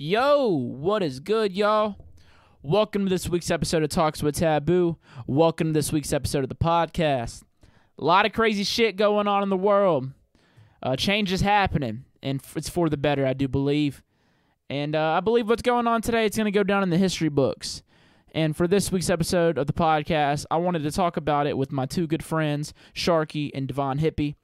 Yo, what is good, y'all? Welcome to this week's episode of Talks with Taboo. Welcome to this week's episode of the podcast. A lot of crazy shit going on in the world. Change is happening, and it's for the better, I do believe. And I believe what's going on today, it's going to go down in the history books. And for this week's episode of the podcast, I wanted to talk about it with my two good friends, Sharky and Devon Hippie.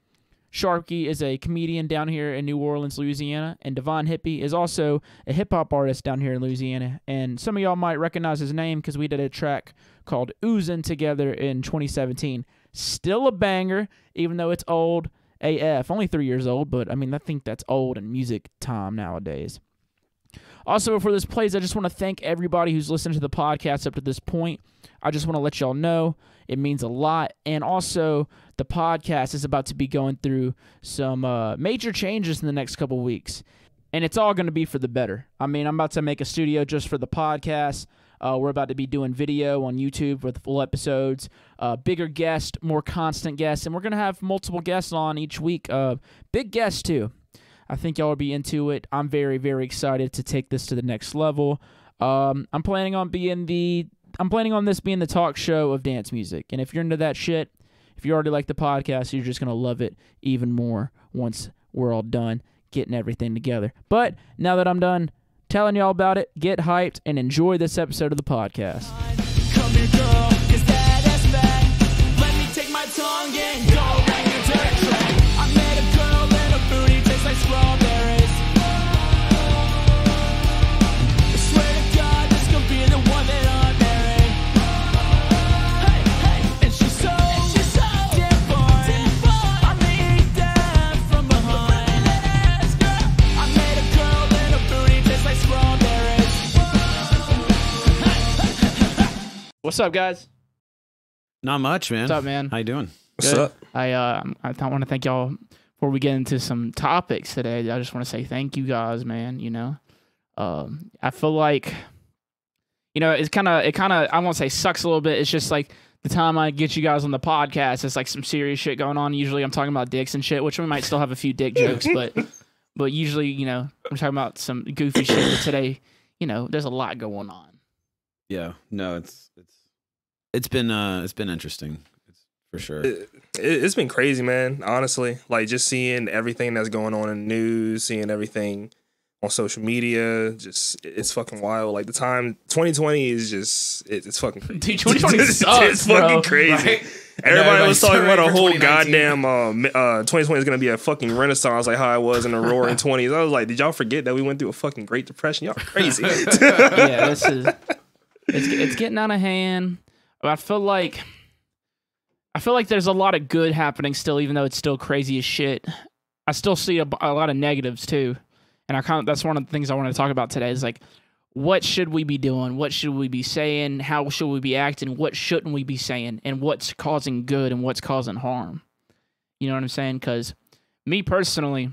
Sharky is a comedian down here in New Orleans, Louisiana, and Devon Hippie is also a hip-hop artist down here in Louisiana. And some of y'all might recognize his name because we did a track called Oozin' together in 2017. Still a banger, even though it's old AF. Only 3 years old, but I mean, I think that's old in music time nowadays. Also, before this plays, I just want to thank everybody who's listened to the podcast up to this point. I just want to let y'all know it means a lot. And also, the podcast is about to be going through some major changes in the next couple weeks. And it's all going to be for the better. I mean, I'm about to make a studio just for the podcast. We're about to be doing video on YouTube with full episodes, bigger guests, more constant guests, and we're going to have multiple guests on each week. Big guests, too. I think y'all will be into it. I'm very, very excited to take this to the next level. I'm planning on this being the talk show of dance music. And if you're into that shit, if you already like the podcast, you're just going to love it even more once we're all done getting everything together. But now that I'm done telling y'all about it, get hyped and enjoy this episode of the podcast. Come here, girl, 'cause that's back. Let me take my tongue and go back to dirt track. I met a girl and her booty tastes like strawberries. I swear to God, this could be the one that I'm marrying. Hey, hey, and she's so different. I need that from behind. I met a girl and her booty tastes like strawberries. What's up, guys? Not much, man. What's up, man? How you doing? Good. What's up? I want to thank y'all before we get into some topics today. I just want to say thank you guys, man. You know, I feel like, you know, it kind of I won't say sucks a little bit. It's just like the time I get you guys on the podcast, it's like some serious shit going on. Usually I'm talking about dicks and shit, which we might still have a few dick jokes, but usually, you know, I'm talking about some goofy shit. But today, you know, there's a lot going on. Yeah, no, it's been interesting, for sure. It's been crazy, man. Honestly, like just seeing everything that's going on in the news, seeing everything on social media, just it's fucking wild. Like the time 2020 is just it's fucking crazy. Dude, 2020 sucks, it's fucking crazy. Right? Everybody was talking about a whole 2019. goddamn 2020 is gonna be a fucking renaissance, like how I was in the roaring 20s. I was like, did y'all forget that we went through a fucking Great Depression? Y'all crazy. Yeah, it's getting out of hand. I feel like there's a lot of good happening still, even though it's still crazy as shit. I still see a lot of negatives too, and that's one of the things I want to talk about today. Is like, what should we be doing? What should we be saying? How should we be acting? What shouldn't we be saying? And what's causing good and what's causing harm? You know what I'm saying? Because me personally,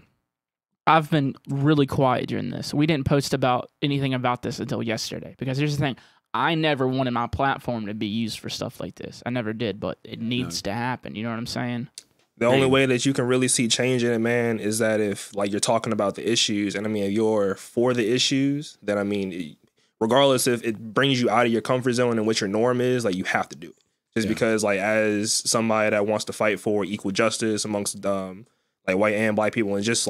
I've been really quiet during this. We didn't post about anything about this until yesterday. Because here's the thing. I never wanted my platform to be used for stuff like this. I never did, but it needs to happen. You know what I'm saying? The only way that you can really see change in it, man, is that if like you're talking about the issues, and I mean, if you're for the issues, then I mean, regardless if it brings you out of your comfort zone and what your norm is, like you have to do it. Just because, like, as somebody that wants to fight for equal justice amongst like white and black people and just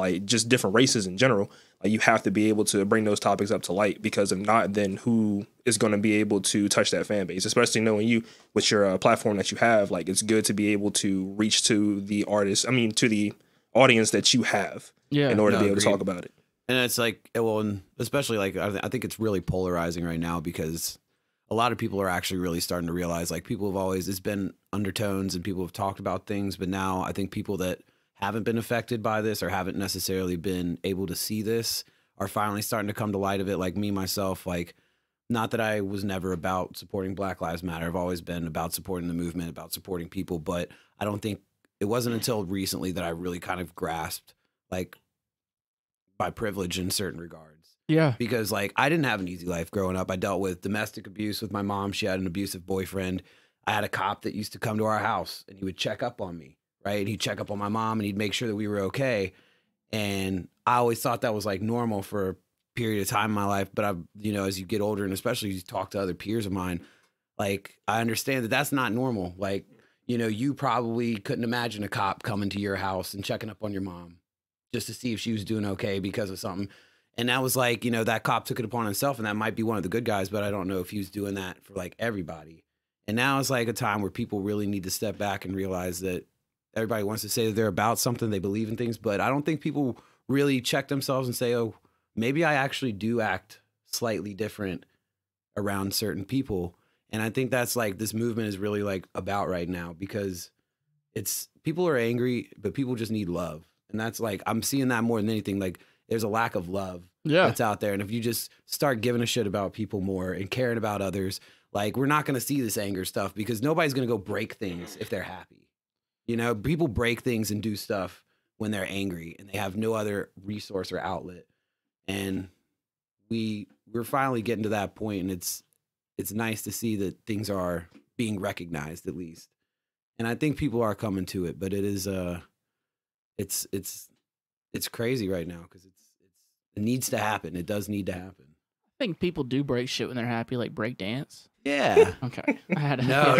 different races in general, like you have to be able to bring those topics up to light, because if not, then who is going to be able to touch that fan base, especially knowing you with your platform that you have. Like, it's good to be able to reach to the artists, I mean, to the audience that you have in order to be able to talk about it. And it's like, well, and especially like, I think it's really polarizing right now, because a lot of people are actually really starting to realize, like, people have always, it's been undertones and people have talked about things, but now I think people that haven't been affected by this or haven't necessarily been able to see this are finally starting to come to light of it. Like me, myself, like, not that I was never about supporting Black Lives Matter. I've always been about supporting the movement, about supporting people, but I don't think it wasn't until recently that I really kind of grasped, like, my privilege in certain regards. Yeah. Because, like, I didn't have an easy life growing up. I dealt with domestic abuse with my mom. She had an abusive boyfriend. I had a cop that used to come to our house and he would check up on me, right? He'd check up on my mom and he'd make sure that we were okay. And I always thought that was like normal for period of time in my life, but I've, as you get older and especially as you talk to other peers of mine, like I understand that that's not normal. Like, you probably couldn't imagine a cop coming to your house and checking up on your mom just to see if she was doing okay because of something. And that was like, that cop took it upon himself, and that might be one of the good guys, but I don't know if he was doing that for like everybody. And now it's like a time where people really need to step back and realize that everybody wants to say that they're about something, they believe in things, but I don't think people really check themselves and say, oh, maybe I actually do act slightly different around certain people. And I think that's like this movement is really like about right now, because it's people are angry, but people just need love. And that's like, I'm seeing that more than anything. Like there's a lack of love that's out there. And if you just start giving a shit about people more and caring about others, like we're not going to see this anger stuff, because nobody's going to go break things if they're happy. People break things and do stuff when they're angry and they have no other resource or outlet. And we're finally getting to that point, and it's nice to see that things are being recognized at least. And I think people are coming to it, but it is it's crazy right now, because it needs to happen. It does need to happen. I think people do break shit when they're happy, like break dance. Yeah. Okay. I had to No.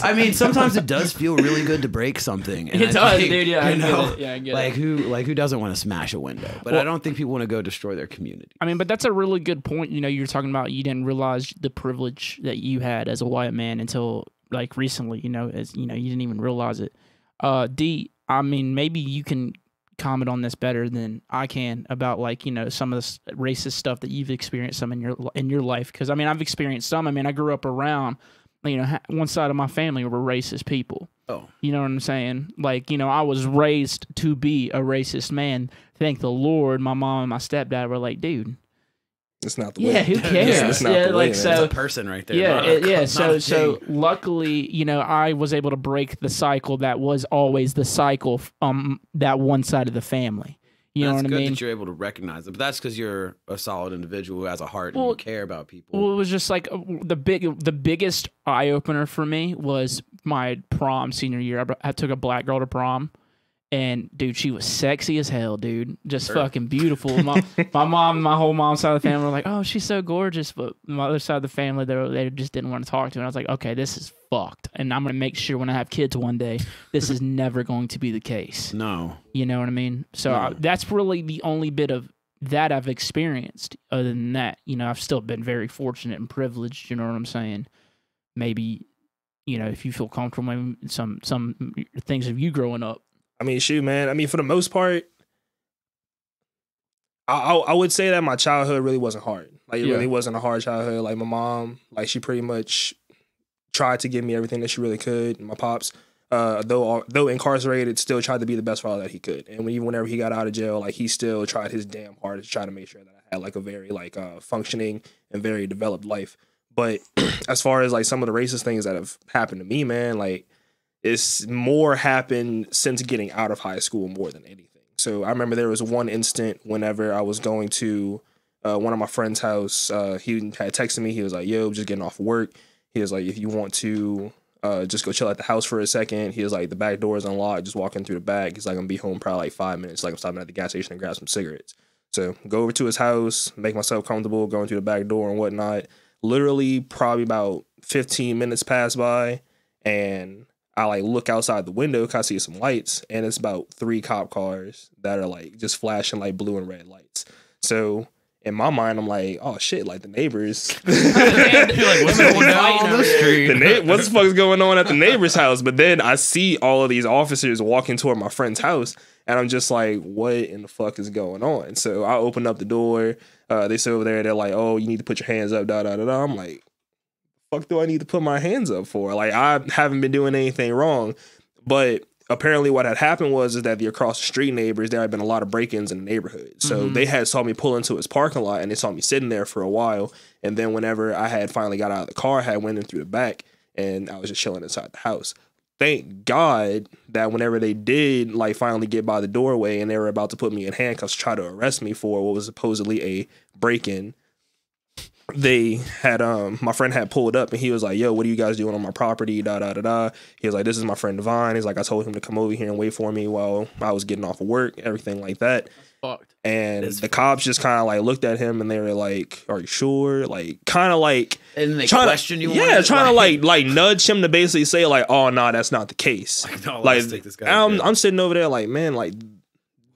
I mean, sometimes it does feel really good to break something. And it does, dude. Yeah, I get it. Yeah, I get like it. who doesn't want to smash a window? But I don't think people want to go destroy their community. I mean, but that's a really good point. You're talking about you didn't realize the privilege that you had as a white man until like recently. As you didn't even realize it. D, I mean, maybe you can comment on this better than I can about like some of the racist stuff that you've experienced some in your life, because I mean I've experienced some. I mean I grew up around one side of my family were racist people. Oh, you know what I'm saying? Like I was raised to be a racist man. Thank the Lord, my mom and my stepdad were like, dude, it's not the way. Yeah, who cares? It's not the way, so it's a person right there. Yeah. So luckily, I was able to break the cycle that was always the cycle that one side of the family. You know what I mean? That's good that you're able to recognize it, but that's because you're a solid individual who has a heart and you care about people. Well, it was just like the biggest eye opener for me was my prom senior year. I took a black girl to prom. And dude, she was sexy as hell, dude. Just fucking beautiful. My mom, my whole mom's side of the family were like, "Oh, she's so gorgeous," but my other side of the family, they just didn't want to talk to her. And I was like, "Okay, this is fucked." And I'm gonna make sure when I have kids one day, this is never going to be the case. No, you know what I mean. So that's really the only bit of that I've experienced. Other than that, I've still been very fortunate and privileged. You know what I'm saying? Maybe, if you feel comfortable, maybe some things of you growing up. I mean, shoot, man. I mean, for the most part, I would say that my childhood really wasn't hard. Like, it really wasn't a hard childhood. Like, my mom, like, she pretty much tried to give me everything that she really could. And my pops, though incarcerated, still tried to be the best father that he could. And even whenever he got out of jail, like, he still tried his damn hardest to try to make sure that I had, like, a very, like, functioning and very developed life. But as far as, like, some of the racist things that have happened to me, man, like, it's more happened since getting out of high school more than anything. So I remember there was one instant whenever I was going to one of my friend's house. He had texted me. He was like, "Yo, just getting off work." He was like, "If you want to just go chill at the house for a second." He was like, "The back door is unlocked. Just walk in through the back." He's like, "I'm gonna be home probably like 5 minutes. Like I'm stopping at the gas station and grab some cigarettes." So go over to his house, make myself comfortable, going through the back door and whatnot. Literally probably about 15 minutes pass by, and I like look outside the window because I see some lights, and it's about 3 cop cars that are like just flashing like blue and red lights. So in my mind, I'm like, oh shit, like the neighbors. Like women going down the street. What the fuck is going on at the neighbor's house? But then I see all of these officers walking toward my friend's house, and I'm just like, what in the fuck is going on? So I open up the door. They sit over there. They're like, oh, you need to put your hands up. Da da da da. I'm like, fuck do I need to put my hands up for? Like, I haven't been doing anything wrong. But apparently what had happened was that the across the street neighbors, there had been a lot of break-ins in the neighborhood. So they had saw me pull into his parking lot, and they saw me sitting there for a while. And then whenever I had finally got out of the car, I had went in through the back, and I was just chilling inside the house. Thank God that whenever they did like finally get by the doorway and they were about to put me in handcuffs to try to arrest me for what was supposedly a break-in, they had my friend had pulled up and he was like, yo, what are you guys doing on my property? Da da da da. He was like, this is my friend Devon. He's like, I told him to come over here and wait for me while I was getting off of work, everything like that. Fucked. And the cops just kind of like looked at him and they were like, are you sure? Like kind of like, and they trying question you. Yeah, trying to like nudge him to basically say like, oh no, that's not the case. Like, no, like let's take this guy. I'm sitting over there like, man, like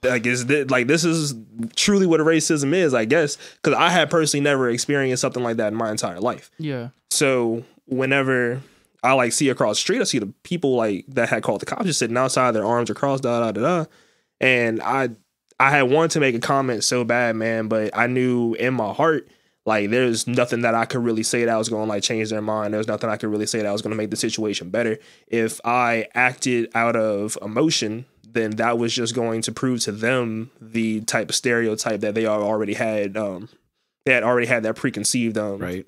is this, like this is truly what racism is, I guess, because I had personally never experienced something like that in my entire life. Yeah. So whenever I like see across the street, I see the people like that had called the cops just sitting outside, their arms are crossed, da da da da, and I had wanted to make a comment so bad, man, but I knew in my heart like there's nothing that I could really say that was going to like change their mind. There's nothing I could really say that was going to make the situation better. If I acted out of emotion, then that was just going to prove to them the type of stereotype that they already had. They had already had that preconceived. Right.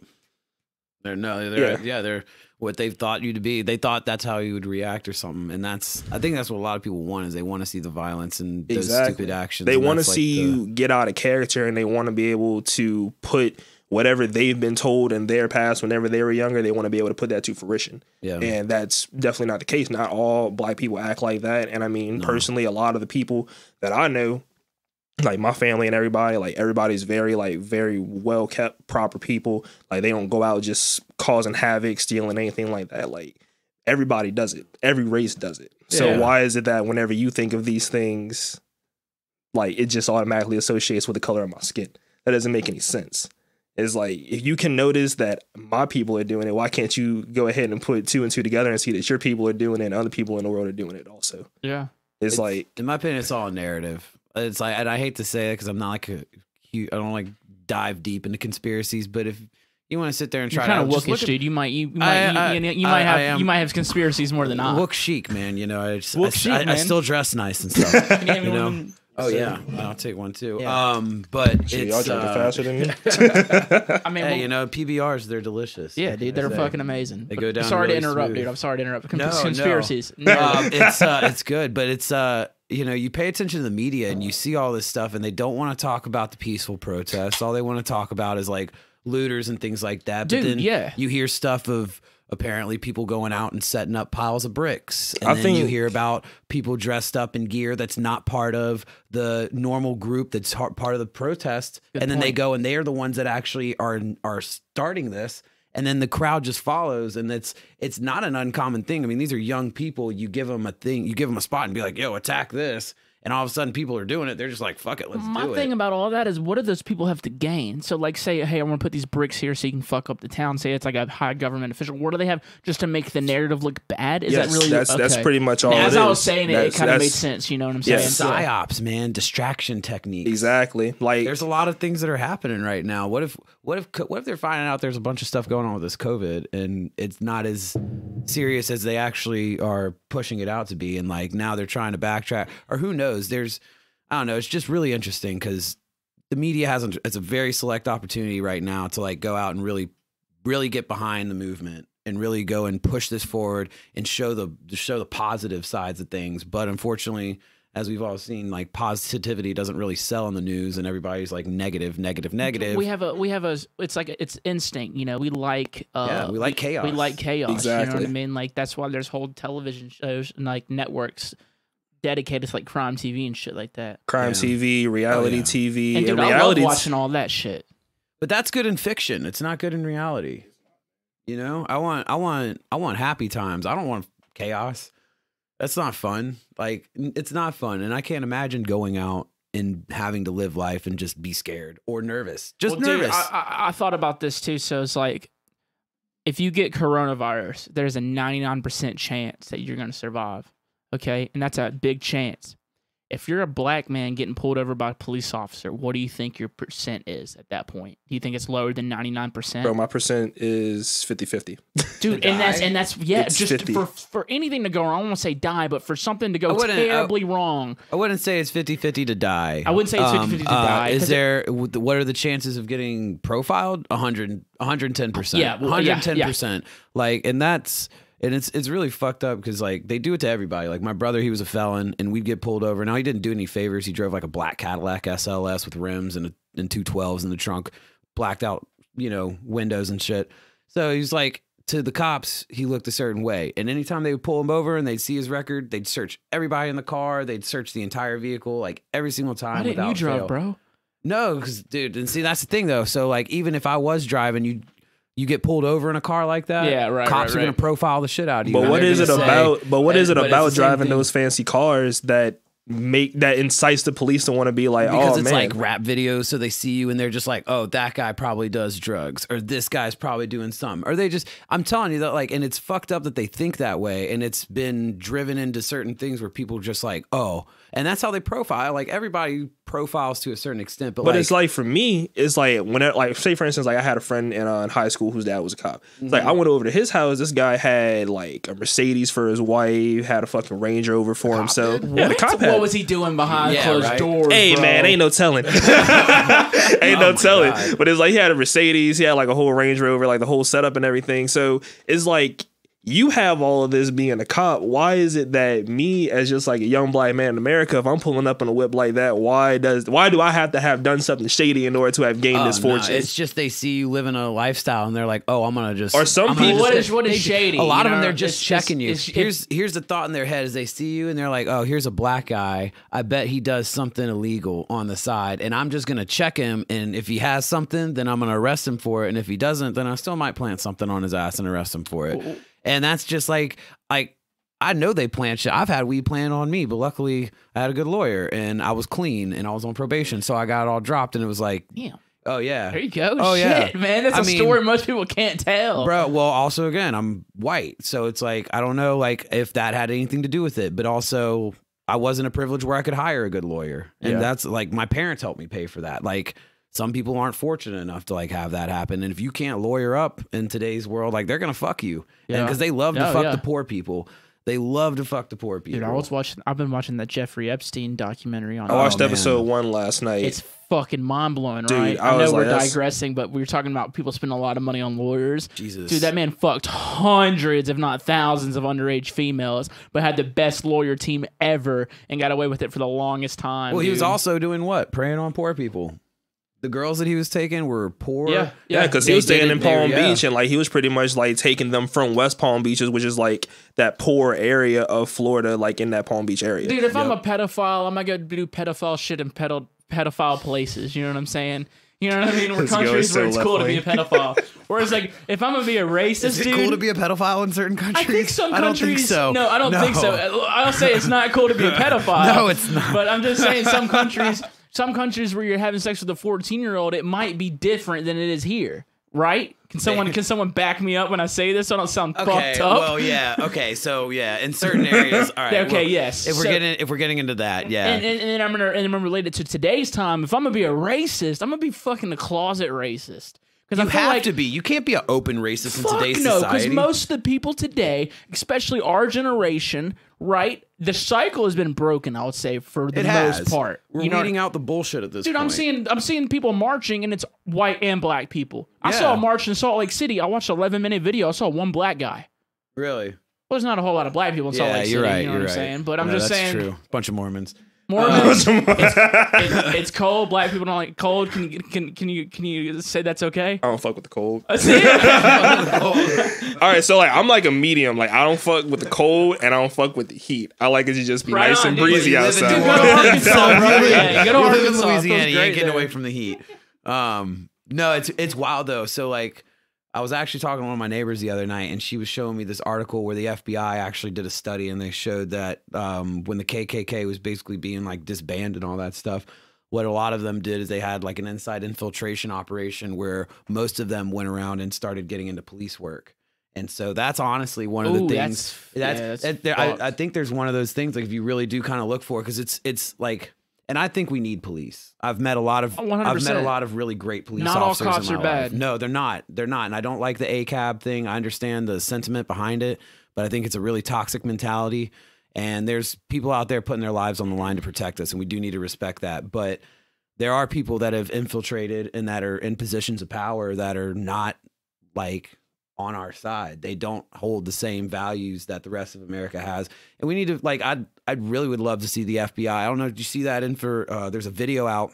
They're what they thought you to be. They thought that's how you would react or something. And I think that's what a lot of people want, is they want to see the violence and those stupid actions. They want to see you get out of character, and they want to be able to put whatever they've been told in their past whenever they were younger, they want to be able to put that to fruition. Yeah. And that's definitely not the case. Not all black people act like that. And I mean, personally, a lot of the people that I know, like my family and everybody, like everybody's very well kept, proper people. Like they don't go out just causing havoc, stealing, anything like that. Like everybody does it. Every race does it. So why is it that whenever you think of these things, like it just automatically associates with the color of my skin? That doesn't make any sense. It's like, if you can notice that my people are doing it, why can't you go ahead and put two and two together and see that your people are doing it and other people in the world are doing it also? Yeah. It's like, in my opinion, it's all a narrative. It's like, and I hate to say it because I'm not like I don't like dive deep into conspiracies, but if you want to sit there and try kind to of wookish, dude, you might have conspiracies more than I. Wook chic, man. You know, I still dress nice and stuff. You know. Oh yeah, I'll take one too. Yeah. But shit, y'all drinking faster than me. I mean, hey, you know, PBRs, they're delicious. Yeah, dude, they're fucking amazing. They go down. Sorry really to interrupt, smooth. dude. I'm sorry to interrupt. Conspiracies. No. It's good, but it's you know, you pay attention to the media and you see all this stuff, and they don't want to talk about the peaceful protests. All they want to talk about is like looters and things like that. But dude, then you hear stuff of apparently people going out and setting up piles of bricks. And then you hear about people dressed up in gear that's not part of the normal group that's part of the protest. And then they go and they are the ones that actually are starting this. And then the crowd just follows. And it's not an uncommon thing. I mean, these are young people. You give them a thing, you give them a spot and be like, yo, attack this. And all of a sudden people are doing it. They're just like, fuck it, let's do it. My thing about all that is, what do those people have to gain? So like, say, hey, I want to put these bricks here so you can fuck up the town. Say it's like a high government official. What do they have just to make the narrative look bad? Is that really that's pretty much all it is. As I was saying it kind of made sense. You know what I'm saying? Psyops, man, distraction techniques. Exactly. Like, there's a lot of things that are happening right now. What if they're finding out there's a bunch of stuff going on with this COVID and it's not as serious as they actually are pushing it out to be, and like now they're trying to backtrack, or who knows? I don't know. It's just really interesting because the media it's a very select opportunity right now to like go out and really, really get behind the movement and really go and push this forward and show the positive sides of things. But unfortunately, as we've all seen, like positivity doesn't really sell in the news, and everybody's like negative. We have it's instinct, you know. We like we like chaos. We like chaos. Exactly. You know what I mean? Like that's why there's whole television shows and like networks dedicated to like crime TV and shit like that. Crime TV, reality TV, and dude, I love watching all that shit. But that's good in fiction. It's not good in reality. You know, I want happy times. I don't want chaos. That's not fun. Like, it's not fun. And I can't imagine going out and having to live life and just be scared or nervous. Just nervous. Dude, I thought about this too. So it's like, if you get coronavirus, there's a 99% chance that you're going to survive. Okay? And that's a big chance. If you're a black man getting pulled over by a police officer, what do you think your percent is at that point? Do you think it's lower than 99%? Bro, my percent is 50-50. Dude, and that's it's just 50. For anything to go wrong, I won't say die, but for something to go terribly wrong. I wouldn't say it's 50-50 to die. I wouldn't say it's 50-50 to die. What are the chances of getting profiled? 110%. Yeah, 110%. Yeah. Like, and that's... And it's really fucked up because, like, they do it to everybody. Like, my brother, he was a felon, and we'd get pulled over. Now, he didn't do any favors. He drove, like, a black Cadillac SLS with rims and 212s in the trunk, blacked out windows and shit. So he's like, to the cops, he looked a certain way. And anytime they would pull him over and they'd see his record, they'd search everybody in the car. They'd search the entire vehicle, like every single time. Why didn't you drive, fail. bro? No, because, dude, and see, that's the thing, though. So, like, even if I was driving, you get pulled over in a car like that, Yeah, right, cops right, are going to profile the shit out of you. But what is it about? But what is it but it's about the same driving thing. those fancy cars that incites the police to want to be like, Because oh it's man, like rap videos, so they see you and they're just like, oh, that guy probably does drugs, or this guy's probably doing something, or they just, I'm telling you that, like, and it's fucked up that they think that way, and it's been driven into certain things where people just like, oh, and that's how they profile. Like, everybody profiles to a certain extent, but it's like, for me, it's like when like, say for instance, like I had a friend in high school whose dad was a cop. It's like I went over to his house. This guy had like a Mercedes for his wife, had a fucking Range Rover for himself. Yeah, the cop had. What was he doing behind closed doors? Hey, bro? man, ain't no telling. Ain't no telling. God. But it's like he had a Mercedes, he had like a whole Range Rover, like the whole setup and everything. So it's like, you have all of this being a cop. Why is it that me, as just like a young black man in America, if I'm pulling up in a whip like that, why do I have to have done something shady in order to have gained this fortune? No, it's just they see you living a lifestyle and they're like, oh, I'm gonna just. Or some people, what is shady? A lot of You them, know, they're just checking you. it's- Here's the thought in their head: is they see you and they're like, oh, here's a black guy. I bet he does something illegal on the side, and I'm just gonna check him. And if he has something, then I'm gonna arrest him for it. And if he doesn't, then I still might plant something on his ass and arrest him for it. And that's just like I know they plant shit. I've had weed planted on me, but luckily I had a good lawyer and I was clean and I was on probation, so I got it all dropped. And it was like, Damn. oh yeah, There you go. Oh, Shit, yeah. man. That's I a mean, story most people can't tell. bro. Well, also again, I'm white, so it's like I don't know, like if that had anything to do with it, but also I wasn't a privilege where I could hire a good lawyer, and that's like my parents helped me pay for that. Like some people aren't fortunate enough to like have that happen, and if you can't lawyer up in today's world, like they're gonna fuck you, because they love to fuck the poor people. They love to fuck the poor people. Dude, I've been watching that Jeffrey Epstein documentary on. I watched episode 1 last night. It's fucking mind blowing, Dude, right? I I know was we're like, digressing, but we were talking about people spending a lot of money on lawyers. Jesus, Dude, that man fucked hundreds, if not thousands, of underage females, but had the best lawyer team ever and got away with it for the longest time. Well, he was dude. also doing what? Preying on poor people. The girls that he was taking were poor. Yeah, because he was staying in Palm Beach, and like he was pretty much like taking them from West Palm Beaches, which is like that poor area of Florida, like in that Palm Beach area. Dude, if I'm a pedophile, I'm gonna go do pedophile shit in pedophile places. You know what I'm saying? You know what I mean? Where This goes countries where so it's cool to be a left-wing. pedophile. Whereas, like, if I'm gonna be a racist, Is it dude, cool to be a pedophile in certain countries? I think some I don't countries. think so. No, I don't think so. I'll say it's not cool to be a pedophile. No, it's not. But I'm just saying some countries where you're having sex with a 14-year-old, it might be different than it is here, right? Can someone back me up when I say this so I don't sound fucked up? Well, yeah. Okay, so yeah, in certain areas, all right. Okay, well, yes. If we're getting into that, yeah. And I'm gonna relate it to today's time. If I'm gonna be a racist, I'm gonna be fucking a closet racist. Because you have to be. You can't be an open racist in today's no, society. because most of the people today, especially our generation, right? The cycle has been broken, I would say, for the most part. We're weeding out the bullshit at this Dude, point. I'm seeing people marching, and it's white and black people. I saw a march in Salt Lake City. I watched an 11-minute video. I saw one black guy. Really? Well, there's not a whole lot of black people in Salt Lake City. You're right. You know what I'm saying? But I'm just saying. True. Bunch of Mormons. Mormons, it's cold. Black people don't like cold. Can you say that's okay? I don't fuck with the cold. See? All right, so like I'm like a medium. Like I don't fuck with the cold and I don't fuck with the heat. I like it to just be Right nice on, and dude. breezy You live in- outside. Dude, go to Arkansas, bro. Yeah, you go to You live in Arkansas. It feels Louisiana, you great ain't getting there. away from the heat. No, it's wild though. So like, I was actually talking to one of my neighbors the other night, and she was showing me this article where the FBI actually did a study, and they showed that when the KKK was basically being like disbanded and all that stuff, what a lot of them did is they had like an inside infiltration operation where most of them went around and started getting into police work. And so that's honestly one of the things. I think there's one of those things like if you really do kind of look for it, because it's like. And I think we need police. I've met a lot of 100%. really great police Not all officers. cops in my are bad. life. No, they're not. They're not. And I don't like the ACAB thing. I understand the sentiment behind it, but I think it's a really toxic mentality. And there's people out there putting their lives on the line to protect us, and we do need to respect that. But there are people that have infiltrated and that are in positions of power that are not like on our side. They don't hold the same values that the rest of America has. And we need to like, I really would love to see the FBI. I don't know. Did you see that there's a video out,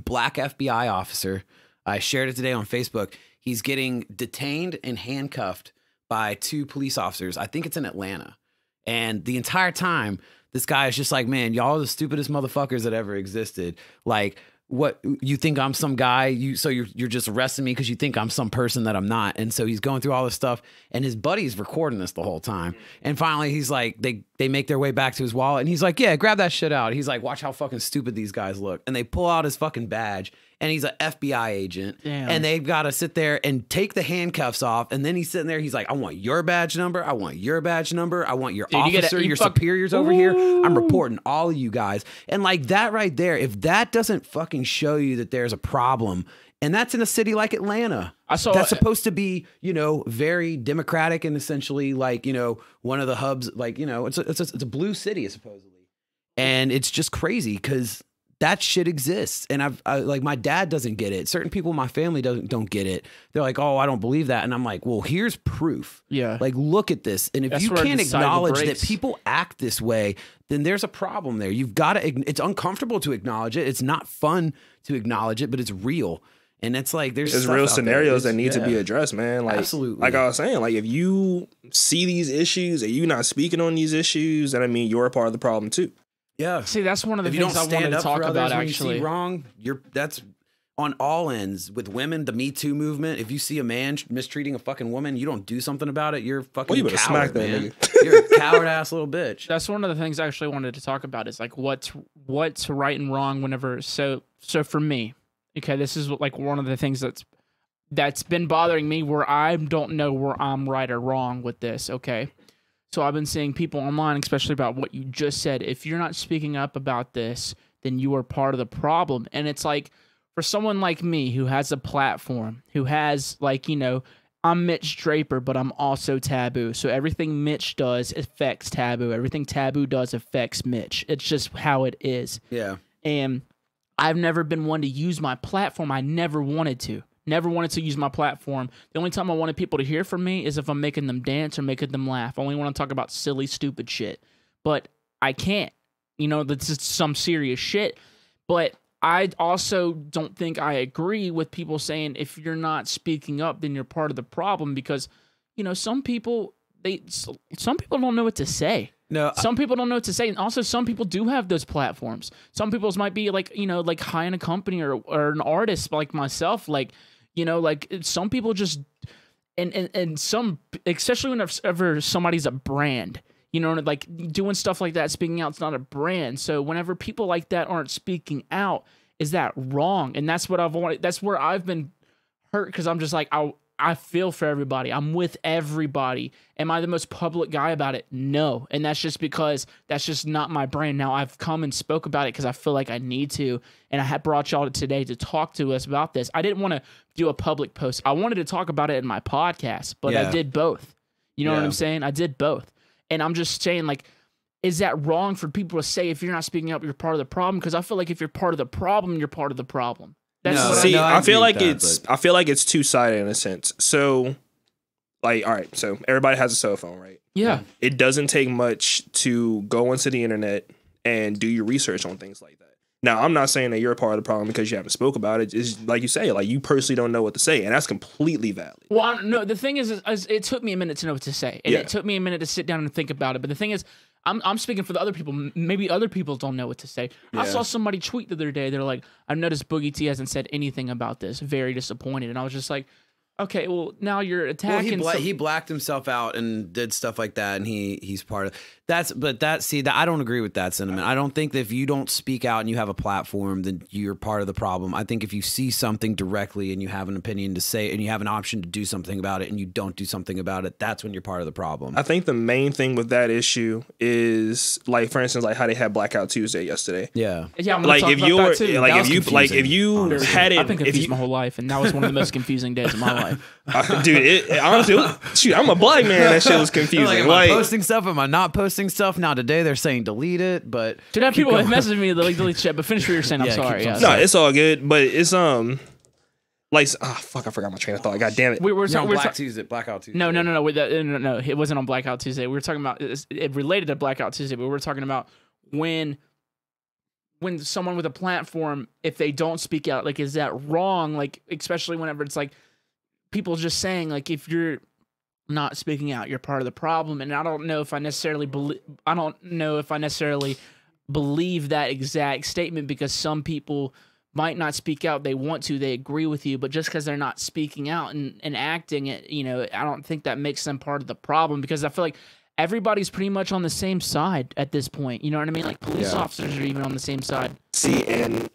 black FBI officer. I shared it today on Facebook. He's getting detained and handcuffed by 2 police officers. I think it's in Atlanta. And the entire time, this guy is just like, man, y'all are the stupidest motherfuckers that ever existed. Like, what, you think I'm some guy? You're just arresting me because you think I'm some person that I'm not. And so he's going through all this stuff, and his buddy's recording this the whole time. And finally, he's like, they make their way back to his wallet, and he's like, yeah, grab that shit out. He's like, watch how fucking stupid these guys look. And they pull out his fucking badge, and he's an FBI agent. Damn. And they've got to sit there and take the handcuffs off. And then he's sitting there. He's like, I want your badge number. I want your badge number. I want your officer, your superiors over here. I'm reporting all of you guys. And like that right there, if that doesn't fucking show you that there's a problem, and that's in a city like Atlanta, that's supposed to be, you know, very democratic and essentially like, you know, one of the hubs, like, you know, it's a blue city supposedly. And it's just crazy because that shit exists. And I like, my dad doesn't get it. Certain people in my family don't get it. They're like, oh, I don't believe that. And I'm like, well, here's proof. Yeah. Like, look at this. And if you can't acknowledge that people act this way, then there's a problem there. You've got to, it's uncomfortable to acknowledge it. It's not fun to acknowledge it, but it's real. And it's like, there's real scenarios that need to be addressed, man. Like, absolutely. Like I was saying, like if you see these issues and you're not speaking on these issues, then I mean, you're a part of the problem too. Yeah. See, that's one of the things I wanted to talk about, actually. You see wrong, that's on all ends. With women, the Me Too movement, if you see a man mistreating a fucking woman, you don't do something about it, you're fucking coward, smack that man. nigga. You're a coward-ass little bitch. That's one of the things I actually wanted to talk about is like what's right and wrong whenever. So for me, okay, this is like one of the things that's been bothering me where I don't know where I'm right or wrong with this, okay? So I've been seeing people online, especially about what you just said. If you're not speaking up about this, then you are part of the problem. And it's like, for someone like me who has a platform, who has like, you know, I'm Mitch Draper, but I'm also Taboo. So everything Mitch does affects Taboo. Everything Taboo does affects Mitch. It's just how it is. Yeah. And I've never been one to use my platform. I never wanted to. Never wanted to use my platform. The only time I wanted people to hear from me is if I'm making them dance or making them laugh. I only want to talk about silly, stupid shit. But I can't. You know, that's just some serious shit. But I also don't think I agree with people saying if you're not speaking up, then you're part of the problem because, you know, some people don't know what to say. No, some people don't know what to say. And also some people do have those platforms. Some people's might be like, you know, like high in a company or an artist like myself. Like, you know, like some people just, and some, especially whenever somebody's a brand, you know, like doing stuff like that, speaking out, it's not a brand. So whenever people like that aren't speaking out, is that wrong? And that's what I've wanted. That's where I've been hurt because I'm just like, I feel for everybody. I'm with everybody. Am I the most public guy about it? No. And that's just because that's just not my brand. Now, I've come and spoke about it because I feel like I need to. And I had brought y'all today to talk to us about this. I didn't want to do a public post. I wanted to talk about it in my podcast, but I did both. You know what I'm saying? I did both. And I'm just saying, like, is that wrong for people to say if you're not speaking up, you're part of the problem? Because I feel like if you're part of the problem, you're part of the problem. I feel like it's two-sided in a sense. So, like, all right, so everybody has a cell phone, right? Yeah. It doesn't take much to go onto the internet and do your research on things like that. Now, I'm not saying that you're a part of the problem because you haven't spoke about it. It's like you say, like you personally don't know what to say, and that's completely valid. Well, no, the thing is it took me a minute to know what to say, and it took me a minute to sit down and think about it. But the thing is, I'm speaking for the other people. Maybe other people don't know what to say. Yeah. I saw somebody tweet the other day. They're like, I've noticed Boogie T hasn't said anything about this. Very disappointed. And I was just like, okay, well, now you're attacking. Well, he blacked himself out and did stuff like that, and he's part of that. I don't agree with that sentiment. I don't think that if you don't speak out and you have a platform, then you're part of the problem. I think if you see something directly and you have an opinion to say, and you have an option to do something about it, and you don't do something about it, that's when you're part of the problem. I think the main thing with that issue is, like, for instance, like how they had Blackout Tuesday yesterday. Yeah, yeah. I'm like, if you had it, I've been confused my whole life, and that was one of the most confusing days of my life. Dude, honestly, shoot, I'm a black man. That shit was confusing. Like, am I posting stuff? Am I not posting stuff? Now today they're saying delete it, but dude, have people message me like delete shit. But finish what you're saying. I'm sorry. No, it's all good. But it's like, fuck, I forgot my train of thought. God damn it. We're talking Blackout Tuesday. No. No. It wasn't on Blackout Tuesday. We were talking about it related to Blackout Tuesday, but we were talking about when when someone with a platform, if they don't speak out, like, is that wrong? Like, especially whenever it's like people just saying, like, if you're not speaking out, you're part of the problem. And I don't know if I necessarily believe that exact statement, because some people might not speak out. They want to, they agree with you, but just because they're not speaking out and acting it, you know, I don't think that makes them part of the problem, because I feel like everybody's pretty much on the same side at this point. You know what I mean? Like, police officers are even on the same side. See, and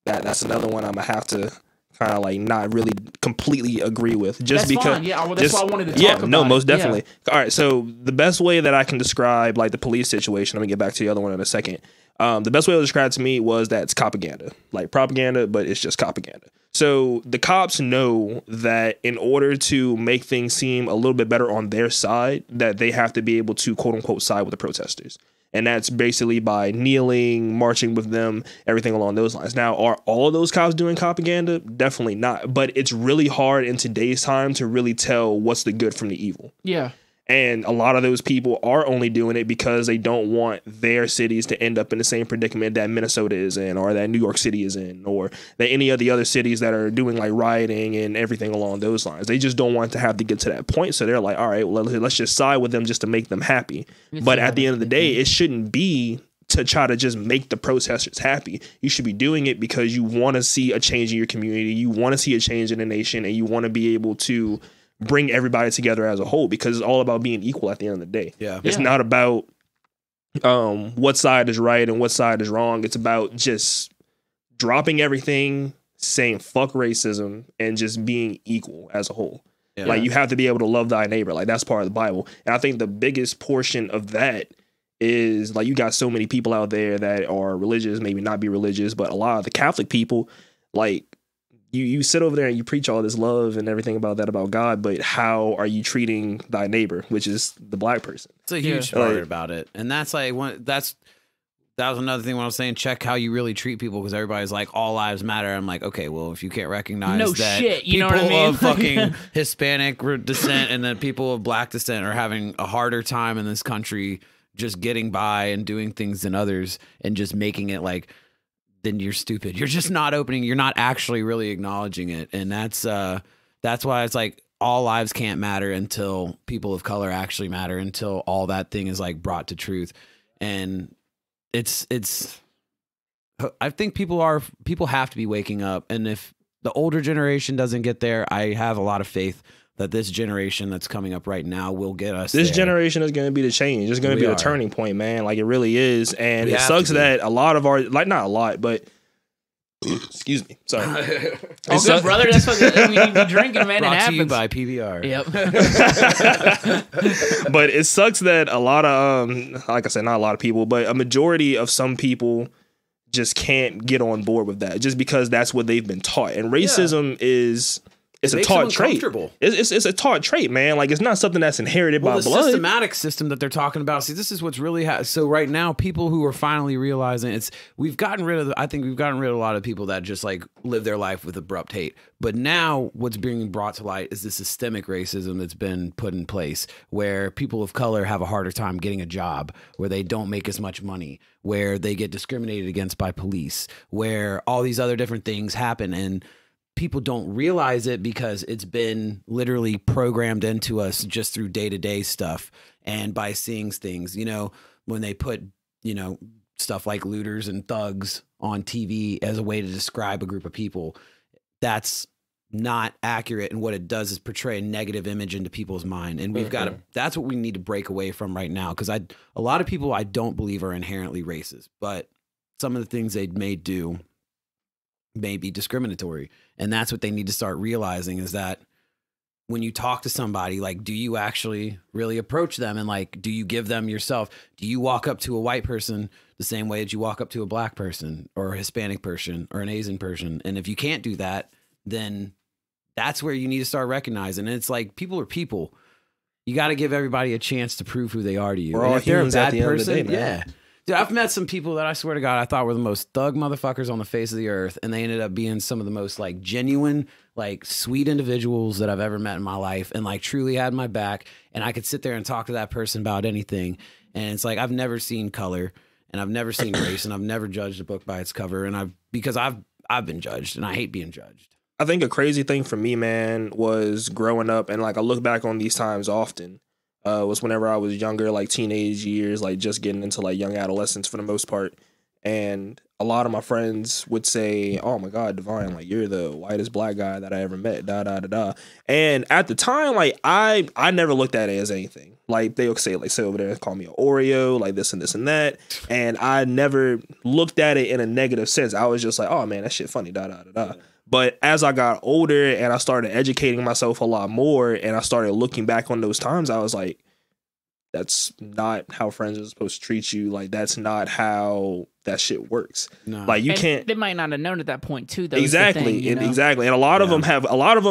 that's another one I'm gonna have to kind of like not really completely agree with, just That's because. fine. Yeah, well, that's why I wanted to talk about no, it. most definitely. Yeah. All right, so the best way that I can describe like the police situation, let me get back to the other one in a second. The best way it was described to me was that it's propaganda, like propaganda, but it's just propaganda. So the cops know that in order to make things seem a little bit better on their side, that they have to be able to quote unquote side with the protesters. And that's basically by kneeling, marching with them, everything along those lines. Now, are all of those cops doing propaganda? Definitely not. But it's really hard in today's time to really tell what's the good from the evil. Yeah. And a lot of those people are only doing it because they don't want their cities to end up in the same predicament that Minnesota is in, or that New York City is in, or that any of the other cities that are doing like rioting and everything along those lines. They just don't want to have to get to that point. So they're like, all right, well, let's just side with them just to make them happy. But at the end of the day, it shouldn't be to try to just make the protesters happy. You should be doing it because you want to see a change in your community. You want to see a change in the nation, and you want to be able to bring everybody together as a whole, because it's all about being equal at the end of the day. Yeah. It's not about what side is right and what side is wrong. It's about just dropping everything, saying fuck racism, and just being equal as a whole. Yeah. Like, you have to be able to love thy neighbor. Like, that's part of the Bible. And I think the biggest portion of that is, like, you got so many people out there that are religious, maybe not be religious, but a lot of the Catholic people, like, you sit over there and you preach all this love and everything about that, about God, but how are you treating thy neighbor, which is the black person? It's a huge part about it. And that's like that was another thing when I was saying check how you really treat people, because everybody's like, all lives matter. I'm like, okay, well, if you can't recognize that shit, you know people what I mean? of fucking Hispanic descent and then people of black descent are having a harder time in this country just getting by and doing things than others, and just making it like, then you're stupid. You're just not opening. You're not actually really acknowledging it. And that's why it's like all lives can't matter until people of color actually matter, until all that thing is like brought to truth. And it's I think people have to be waking up. And if the older generation doesn't get there, I have a lot of faith that this generation that's coming up right now will get us This there. generation is going to be the change. It's going to be the turning point, man. Like, it really is. And it sucks that a lot of our, like, not a lot, but excuse me. Sorry. Oh, good, brother. That's what we need to be drinking, man. Brought it happens. to you by PBR. Yep. But it sucks that a lot of, like I said, not a lot of people, but a majority of some people just can't get on board with that, just because that's what they've been taught. And racism is... It's a taught trait. It's a taught trait, man. Like, it's not something that's inherited by the blood. The systematic system that they're talking about. See, this is what's really so right now. People who are finally realizing we've gotten rid of. I think we've gotten rid of a lot of people that just like live their life with abrupt hate. But now, what's being brought to light is the systemic racism that's been put in place, where people of color have a harder time getting a job, where they don't make as much money, where they get discriminated against by police, where all these other different things happen, and people don't realize it because it's been literally programmed into us just through day-to-day stuff and by seeing things, you know, when they put, you know, stuff like looters and thugs on TV as a way to describe a group of people, that's not accurate. And what it does is portray a negative image into people's mind. And we've got to, that's what we need to break away from right now. Cause a lot of people I don't believe are inherently racist, but some of the things they may do may be discriminatory. And that's what they need to start realizing, is that when you talk to somebody, like, do you actually really approach them? And like, do you give them yourself? Do you walk up to a white person the same way that you walk up to a black person or a Hispanic person or an Asian person? And if you can't do that, then that's where you need to start recognizing. And it's like, people are people. You got to give everybody a chance to prove who they are to you. We're all if they're a humans at bad the end of the person, day, man. yeah. Dude, I've met some people that I swear to God I thought were the most thug motherfuckers on the face of the earth, and they ended up being some of the most like genuine, like sweet individuals that I've ever met in my life, and like truly had my back. And I could sit there and talk to that person about anything. And it's like, I've never seen color, and I've never seen race, and I've never judged a book by its cover, and because I've been judged, and I hate being judged. I think a crazy thing for me, man, was growing up, and like I look back on these times often. Was whenever I was younger, like teenage years, like just getting into like young adolescence for the most part. And a lot of my friends would say, "Oh my God, Divine, like you're the whitest black guy that I ever met." Da da da da. And at the time, like I never looked at it as anything. Like they would say, like sit over there and call me an Oreo, like this and this and that. And I never looked at it in a negative sense. I was just like, "Oh man, that shit funny." Da da da da. But as I got older and I started educating myself a lot more, and I started looking back on those times, I was like, that's not how friends are supposed to treat you. Like, that's not how that shit works. No. Like, you can't. They might not have known at that point too, though. Exactly. Thing, exactly. And a lot of them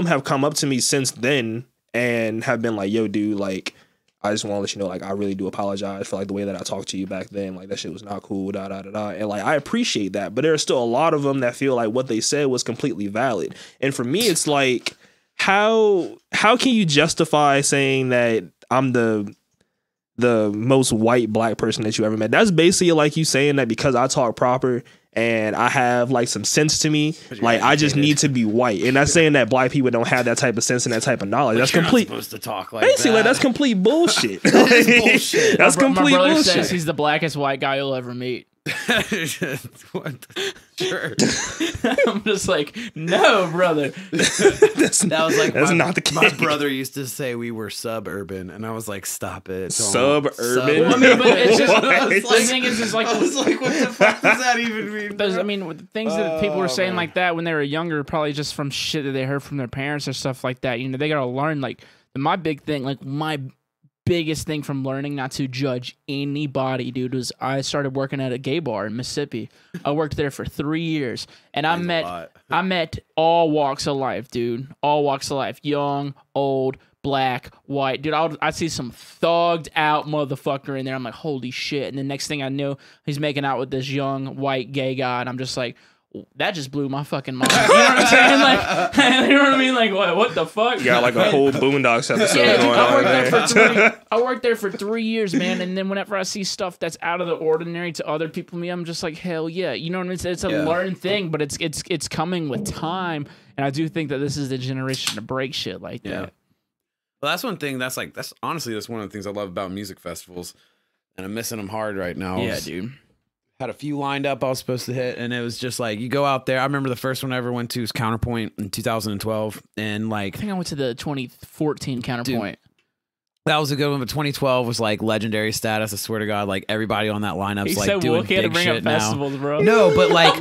have come up to me since then and have been like, yo, dude, like, I just want to let you know, like, I really do apologize for like the way that I talked to you back then. Like, that shit was not cool, da da da da. And like, I appreciate that, but there are still a lot of them that feel like what they said was completely valid. And for me, it's like, how can you justify saying that I'm the most white black person that you ever met? That's basically like you saying that because I talk proper and I have like some sense to me, like I just need to be white. And that's saying that black people don't have that type of sense and that type of knowlowge. That's complete. Not supposed to talk like basically, that. Like, that's complete bullshit. That is bullshit. That's complete my brother bullshit. says he's the blackest white guy you'll ever meet. Sure. I'm just like, no, brother. That's not the case. My brother used to say we were suburban, and I was like, stop it. Suburban? Well, I mean, but it's just, the thing is, it's like, I was like, what the fuck does that even mean? I mean, the things that people were saying like that when they were younger, probably just from shit that they heard from their parents or stuff like that. You know, they gotta learn. Like, my big thing, like my biggest thing from learning not to judge anybody, dude, was I started working at a gay bar in Mississippi. I worked there for 3 years, and I met all walks of life, dude. All walks of life, young, old, black, white, dude. I'd see some thugged out motherfucker in there. I'm like, holy shit! And the next thing I knew, he's making out with this young white gay guy, and I'm just like, that just blew my fucking mind. You know what I'm saying? Like, you know what I mean? Like, what the fuck? You got like a whole Boondocks episode going on. I worked there for 3 years, man. And then whenever I see stuff that's out of the ordinary to other people, me, I'm just like, hell yeah. You know what I mean? It's a learned thing, but it's coming with time. And I do think that this is the generation to break shit like that. Well, that's one thing. That's honestly one of the things I love about music festivals, and I'm missing them hard right now. Yeah, dude. Had a few lined up I was supposed to hit, and it was just like, you go out there. I remember the first one I ever went to was Counterpoint in 2012, and like, I think I went to the 2014 Counterpoint. Dude, that was a good one, but 2012 was like legendary status. I swear to God, like everybody on that lineup's like doing big shit now. Festivals, bro. No, but like,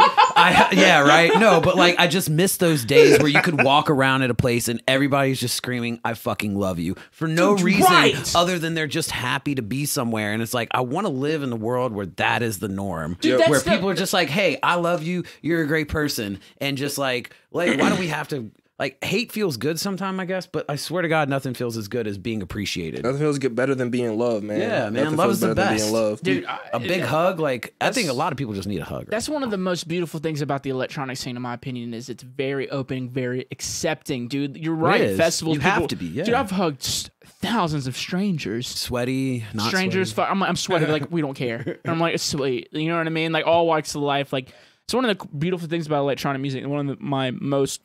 No, but like, I just miss those days where you could walk around at a place and everybody's just screaming, "I fucking love you," for no reason other than they're just happy to be somewhere. And it's like, I want to live in the world where that is the norm, dude, where people are just like, "Hey, I love you. You're a great person," and just like, why do we have to? Like, hate feels good sometime, I guess, but I swear to God, nothing feels as good as being appreciated. Nothing feels better than being loved, man. Yeah, man, love is the best. Dude, a big hug, like, I think a lot of people just need a hug. That's one of the most beautiful things about the electronic scene, in my opinion, is it's very open, very accepting, dude. You're right. Festivals, you have to be, yeah. Dude, I've hugged thousands of strangers. Sweaty, not strangers. sweaty. I'm sweaty, like, we don't care. And I'm like, it's sweet. You know what I mean? Like, all walks of life. Like, it's one of the beautiful things about electronic music, and one of my most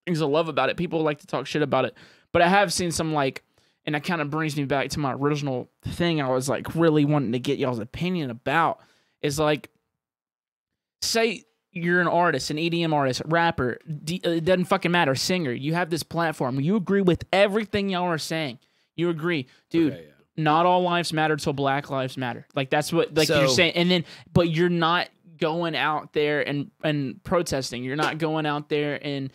things I love about it. People like to talk shit about it, but I have seen some, like, and that kind of brings me back to my original thing I was like really wanting to get y'all's opinion about, is like, say you're an artist, an EDM artist, rapper, it doesn't fucking matter, singer, you have this platform, you agree with everything y'all are saying, you agree, dude, okay, not all lives matter till Black Lives Matter. Like, that's what, like, you're saying, and then, but you're not going out there and protesting. You're not going out there and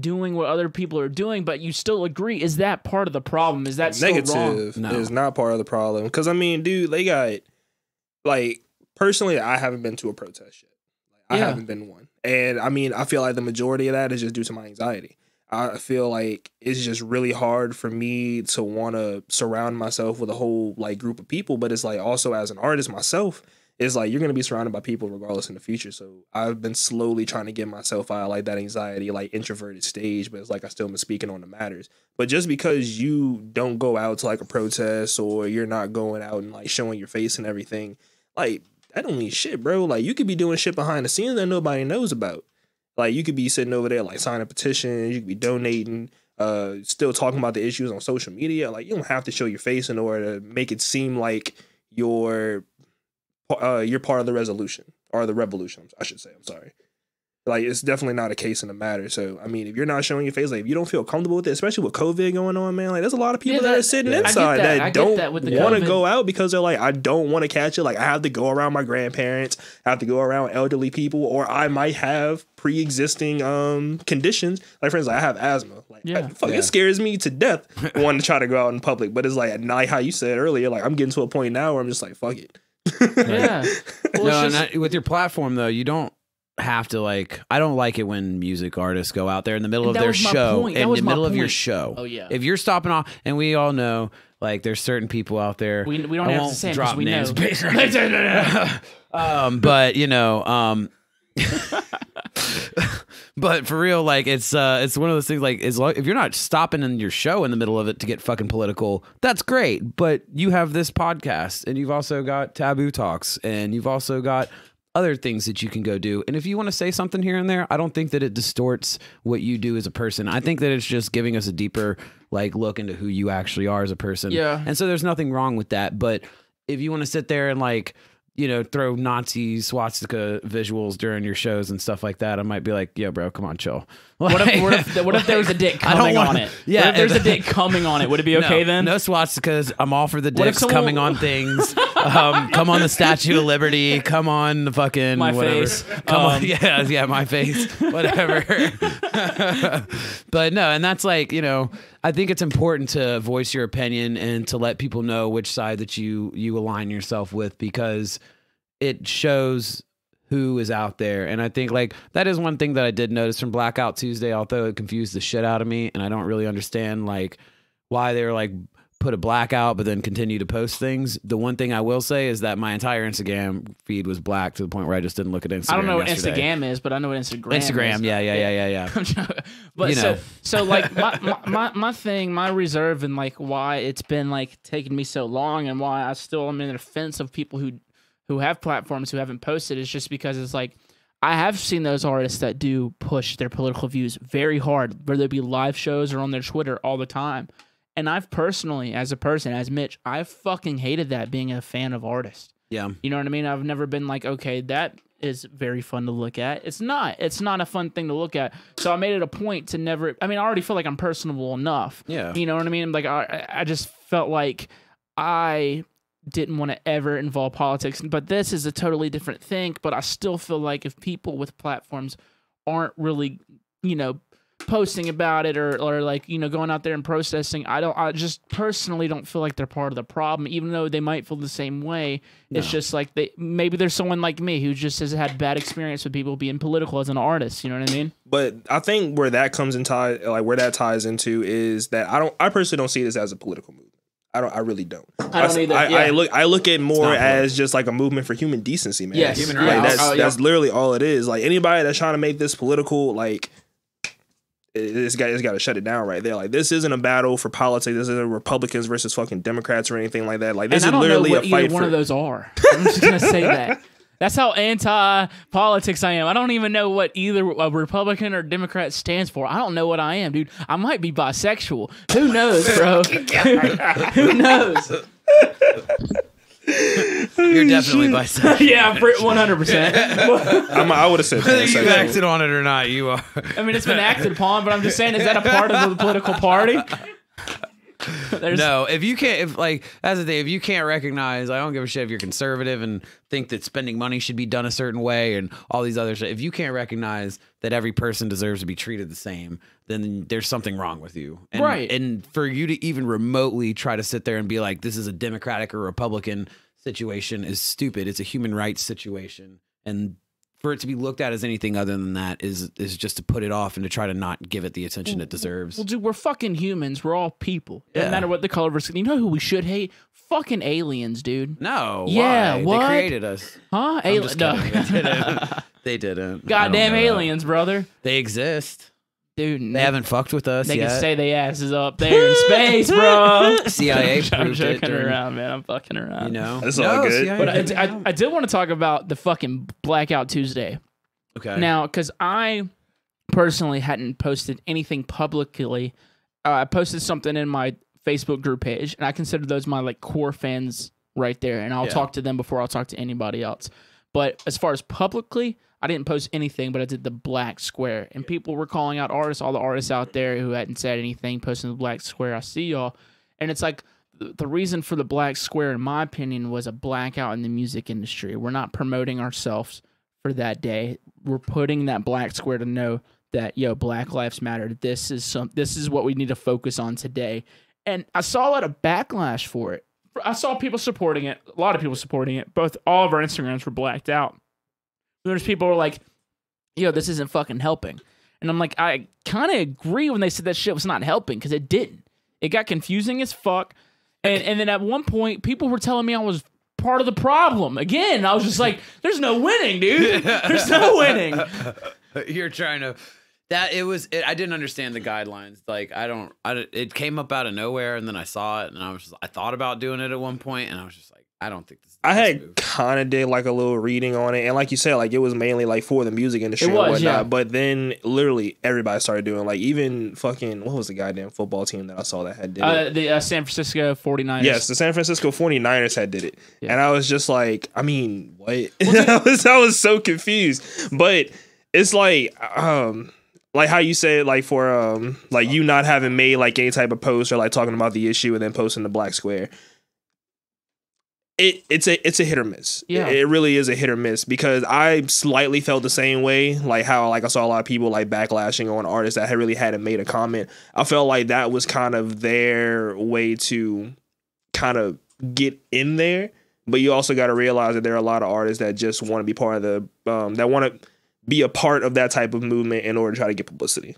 doing what other people are doing, but you still agree. Is that part of the problem? Is that still wrong? No. Is not part of the problem. Because, I mean, dude, they got, like, personally, I haven't been to a protest yet. Like, I haven't been one. And, I mean, I feel like the majority of that is just due to my anxiety. I feel like it's just really hard for me to want to surround myself with a whole, like, group of people. But it's like, also as an artist myself, it's like, you're going to be surrounded by people regardless in the future. So I've been slowly trying to get myself out of like that anxiety, like introverted stage, but it's like I still been speaking on the matters. But just because you don't go out to like a protest, or you're not going out and like showing your face and everything, like, that don't mean shit, bro. Like, you could be doing shit behind the scenes that nobody knows about. Like, you could be sitting over there, like, signing petitions. You could be donating, still talking about the issues on social media. Like, you don't have to show your face in order to make it seem like you're part of the resolution or the revolution, I should say. I'm sorry. Like, it's definitely not a case in the matter. So, I mean, if you're not showing your face, like, if you don't feel comfortable with it, especially with COVID going on, man, like, there's a lot of people that are sitting inside that don't want to go out because they're like, I don't want to catch it. Like, I have to go around my grandparents, I have to go around elderly people, or I might have pre-existing conditions. Like, for instance, I have asthma. Like, it scares me to death wanting to try to go out in public. But it's like, at night, how you said earlier, like, I'm getting to a point now where I'm just like, fuck it. Yeah. Well, with your platform, though, you don't have to, like, I don't like it when music artists go out there in the middle of their show, in the middle of your show. Oh yeah. If you're stopping off, and we all know, like, there's certain people out there. We don't have to say drop names. But you know, but for real, like, it's one of those things. Like, if you're not stopping in your show in the middle of it to get fucking political, that's great. But you have this podcast, and you've also got Taboo Talks, and you've also got other things that you can go do. And if you want to say something here and there, I don't think that it distorts what you do as a person. I think that it's just giving us a deeper, like, look into who you actually are as a person. Yeah. And so there's nothing wrong with that. But if you want to sit there and, like, you know, throw Nazi swastika visuals during your shows and stuff like that, I might be like, yeah, bro, come on, chill. What if there was a dick coming on it? Yeah, what if there's a dick coming on it? Would it be okay then? No swastikas. I'm all for the dicks coming on things. Come on the Statue of Liberty. Come on the fucking my whatever. Face. Come on, yeah, my face. Whatever. But no, and that's like, you know, I think it's important to voice your opinion and to let people know which side that you align yourself with, because it shows who is out there. And I think, like, that is one thing that I did notice from Blackout Tuesday, although it confused the shit out of me, and I don't really understand, like, why they were like, put a blackout but then continue to post things. The one thing I will say is that my entire Instagram feed was black to the point where I just didn't look at Instagram. I don't know yesterday. what Instagram is, but I know what Instagram is. Yeah. But you know. so like my reserve, and like why it's been like taking me so long, and why I still am in the defense of people who have platforms who haven't posted, is just because it's like, I have seen those artists that do push their political views very hard, whether it be live shows or on their Twitter all the time. And I've personally, as a person, as Mitch, I've fucking hated that, being a fan of artists. Yeah. You know what I mean? I've never been like, okay, that is very fun to look at. It's not a fun thing to look at. So I made it a point to never, I mean, I already feel like I'm personable enough. Yeah. You know what I mean? Like, I just felt like I didn't want to ever involve politics, but this is a totally different thing. But I still feel like if people with platforms aren't really, you know, posting about it or like, you know, going out there and protesting, I just personally don't feel like they're part of the problem, even though they might feel the same way. No. It's just like maybe there's someone like me who just has had bad experience with people being political as an artist. You know what I mean? But I think where that comes in where that ties into is that I personally don't see this as a political movement. I really don't. I don't either. I look at more as just like a movement for human decency, man. Yes. Human rights. That's literally all it is. Like, anybody that's trying to make this political, like, it's got to shut it down right there. Like, this isn't a battle for politics. This isn't Republicans versus fucking Democrats or anything like that. Like, this is literally a fight for... I don't know what either one of those are. I'm just gonna say that. That's how anti-politics I am. I don't even know what either a Republican or Democrat stands for. I don't know what I am, dude. I might be bisexual. Who knows, bro? Who knows? You're definitely bisexual. Yeah, 100%. I would have said whether you acted on it or not, you are. I mean, it's been acted upon, but I'm just saying, is that a part of the political party? No, if you can't, that's the thing. If you can't recognize, I don't give a shit if you're conservative and think that spending money should be done a certain way and all these other shit. If you can't recognize that every person deserves to be treated the same, then there's something wrong with you. And, right. And for you to even remotely try to sit there and be like, this is a Democratic or Republican situation is stupid. It's a human rights situation. And for it to be looked at as anything other than that is just to put it off and to try to not give it the attention it deserves. Well, dude, we're fucking humans. We're all people. Doesn't matter what the color of our skin. You know who we should hate? Fucking aliens, dude. No. Yeah, why? What? They created us. Huh? No. They didn't. Goddamn aliens, brother. They exist. Dude, They haven't fucked with us They yet. can say they asses up there in space, bro. CIA I'm proved it joking during, around, man. I'm fucking around. you know. That's all good. CIA But proved it. I did want to talk about the fucking Blackout Tuesday. Okay. Now, because I personally hadn't posted anything publicly. I posted something in my Facebook group page, and I consider those my like core fans right there. And I'll talk to them before I'll talk to anybody else. But as far as publicly, I didn't post anything, but I did the black square. And people were calling out artists, all the artists out there who hadn't said anything, posting the black square. I see y'all. And it's like the reason for the black square, in my opinion, was a blackout in the music industry. We're not promoting ourselves for that day. We're putting that black square to know that, yo, Black Lives Matter. This is what we need to focus on today. And I saw a lot of backlash for it. I saw people supporting it, a lot of people supporting it. All of our Instagrams were blacked out. There's people who were like, yo, this isn't fucking helping. And I'm like, I kind of agree when they said that shit was not helping, because it didn't. It got confusing as fuck. And then at one point, people were telling me I was part of the problem. Again, I was just like, there's no winning, dude. There's no winning. You're trying to... I didn't understand the guidelines. Like, it came up out of nowhere, and then I saw it, and I thought about doing it at one point, and I was just like, I don't think this is the I best had move. kind of did like a little reading on it, and like you said, like it was mainly like for the music industry It was, and whatnot. yeah. But then literally everybody started doing, like, even fucking, what was the goddamn football team that I saw that had did it? The San Francisco 49ers. Yes, the San Francisco 49ers had did it. Yeah. And I was just like, I mean, what? I was so confused. But it's like how you said, like, for like you not having made like any type of post or like talking about the issue and then posting the black square. It's a hit or miss. Yeah. It really is a hit or miss, because I slightly felt the same way, like how like I saw a lot of people like backlashing on artists that really hadn't made a comment. I felt like that was kind of their way to kind of get in there, but you also got to realize that there are a lot of artists that just want to be part of the that want to be a part of that type of movement in order to try to get publicity.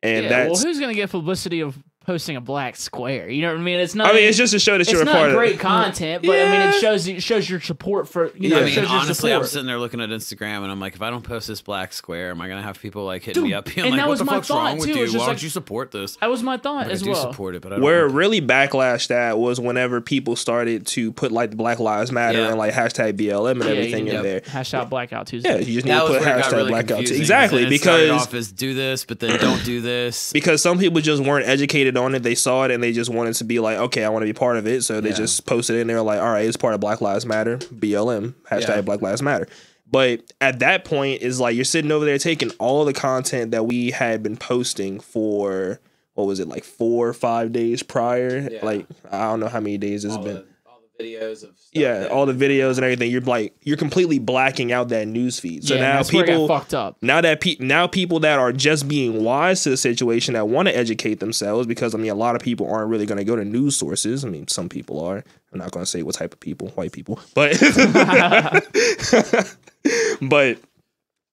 And well, who's gonna get publicity of posting a black square? You know what I mean? It's not. I mean, it's just to show that you're a part not of great content, but I mean, it shows your support for. You know, I it mean, shows your honestly, I'm support. sitting there looking at Instagram, and I'm like, if I don't post this black square, am I gonna have people like hitting me up? Being and like, that what was the my fuck's thought, wrong with too. you? It's Why just don't like- you support this? That was my thought Like, as I do well. support it, but I don't. Where it really backlashed at was whenever people started to put like the Black Lives Matter Yeah. and like hashtag BLM and everything in there. Hashtag Blackout Tuesday. Yeah, you just need That to was put where it got hashtag really Blackout. confusing. Exactly, It started because off as do this, but then don't do this. because some people just weren't educated on it. They saw it and they just wanted to be like, okay, I want to be part of it. So they just posted in there like, all right, it's part of Black Lives Matter, BLM, hashtag Black Lives Matter. But at that point, is like you're sitting over there taking all the content that we had been posting for, what was it, like 4 or 5 days prior? Yeah. Like, I don't know how many days it's been. All the videos of Yeah, all the videos and everything. You're completely blacking out that news feed. So now that's where it people got fucked up. now people that are just being wise to the situation, that want to educate themselves, because I mean a lot of people aren't really going to go to news sources. I mean some people are. I'm not going to say what type of people, white people, but but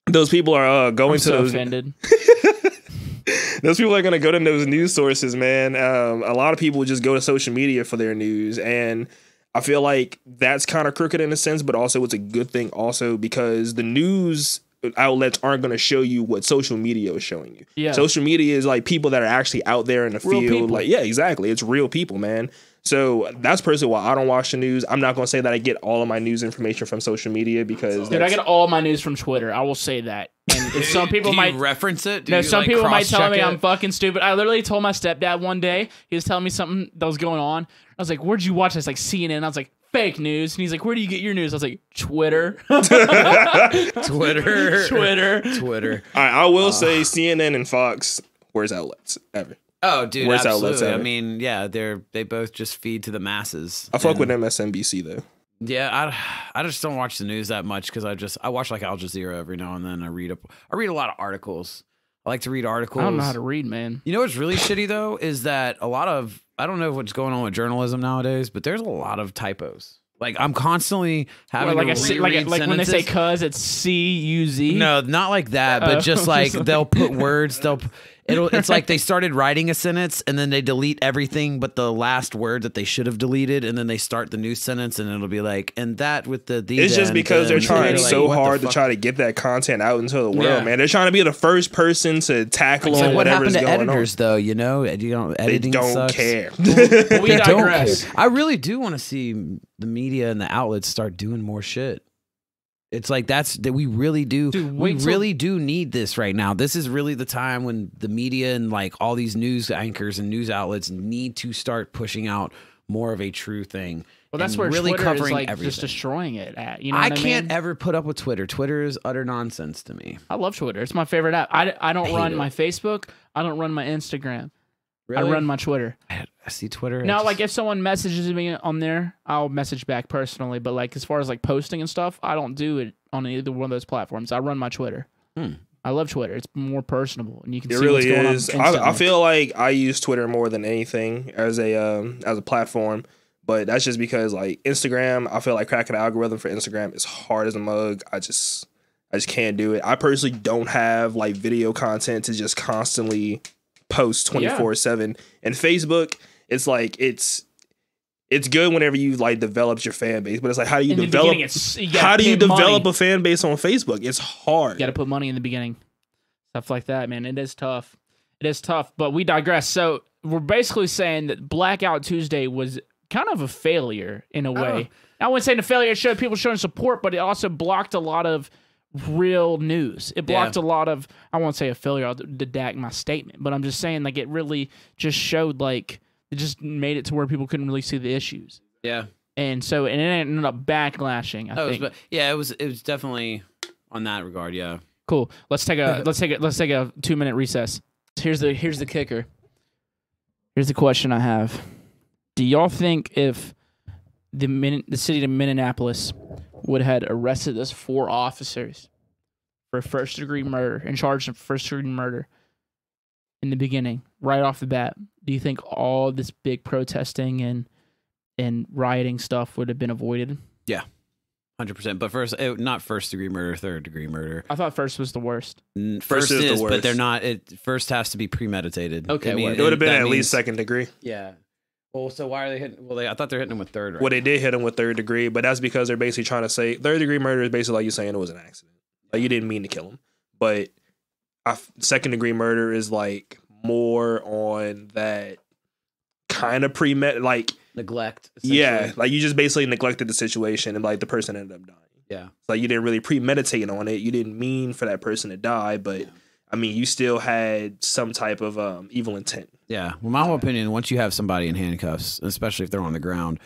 those people are going I'm to so those. offended. Those people are going to go to those news sources, man. A lot of people just go to social media for their news, and I feel like that's kind of crooked in a sense, but also it's a good thing also, because the news outlets aren't going to show you what social media is showing you. Yeah. Social media is like people that are actually out there in the Real field. people. Like, yeah, exactly. It's real people, man. So that's personally why I don't watch the news. I'm not going to say that I get all of my news information from social media, because Dude, I get all my news from Twitter. I will say that. And if some people do you might reference it. No, some people might tell me I'm it? fucking stupid. I literally told my stepdad one day, he was telling me something that was going on. I was like, where'd you watch this? Like CNN. I was like, fake news. And he's like, where do you get your news? I was like, Twitter. Twitter. Twitter. All right, I will say CNN and Fox, worst outlets ever. Oh, dude, Worst outlets absolutely. I ever. mean, yeah, they both just feed to the masses. I fuck And, with MSNBC though. Yeah, I just don't watch the news that much, because I watch like Al Jazeera every now and then. I read a lot of articles. I like to read articles. I don't know how to read, man. You know what's really shitty though is that I don't know what's going on with journalism nowadays, but there's a lot of typos. Like I'm constantly having Like to reread when they say sentences. cuz, it's CUZ. No, not like that, but just like they'll put words. It's like they started writing a sentence and then they delete everything but the last word that they should have deleted, and then they start the new sentence and it'll be like, and that with the it's just because they're trying so like, hard to try to get that content out into the world, man. They're trying to be the first person to tackle on whatever's going on. What happened to editors, though? You know, editing they don't sucks. care. We digress. I really do want to see the media and the outlets start doing more shit. It's like we really do. Dude, we really do need this right now. This is really the time when the media and like all these news anchors and news outlets need to start pushing out more of a true thing. Well, that's where really Twitter covering is like everything. just destroying it at. You know I what can't mean? ever put up with Twitter. Twitter is utter nonsense to me. I love Twitter. It's my favorite app. I don't run my Facebook. I don't run my Instagram. Really? I run my Twitter. I see Twitter. Now, like if someone messages me on there, I'll message back personally. But like as far as like posting and stuff, I don't do it on either one of those platforms. I run my Twitter. I love Twitter. It's more personable, and you can see what's going on instantly. I feel like I use Twitter more than anything as a platform, but that's just because like Instagram, I feel like cracking the algorithm for Instagram is hard as a mug. I just can't do it. I personally don't have like video content to just constantly post 24/7. And Facebook, it's like it's good whenever you like developed your fan base, but it's like how do you develop a fan base on Facebook? It's hard. You got to put money in the beginning, stuff like that, man. It is tough. But we digress. So we're basically saying that Blackout Tuesday was kind of a failure in a way. I wouldn't say a failure. It showed people showing support, but it also blocked a lot of real news. It blocked a lot of, I won't say a failure, I'll dedact my statement, but I'm just saying like it really just showed like, it just made it to where people couldn't really see the issues. Yeah. And so, and it ended up backlashing, I think. It was definitely on that regard, yeah. Cool. Let's take a 2-minute recess. Here's the kicker. Here's the question I have. Do y'all think if the city of Minneapolis would have arrested those 4 officers for first-degree murder, in charge of first-degree murder in the beginning, right off the bat, do you think all this big protesting and rioting stuff would have been avoided? Yeah, 100%. But first, not first-degree murder, third-degree murder. I thought first was the worst. First is the worst. But they're not. First has to be premeditated. Okay, it would have been at least second degree. Yeah. Well, so why are they hitting? Well, I thought they're hitting him with third. Right? Well, they did hit him with third degree, but that's because they're basically trying to say third degree murder is basically like you saying it was an accident. Like you didn't mean to kill him. But second degree murder is like more on that kind of like neglect. Yeah, like you just basically neglected the situation and like the person ended up dying. Yeah, like you didn't really premeditate on it. You didn't mean for that person to die, but I mean you still had some type of evil intent. Yeah. Well, my whole opinion, once you have somebody in handcuffs, especially if they're on the ground,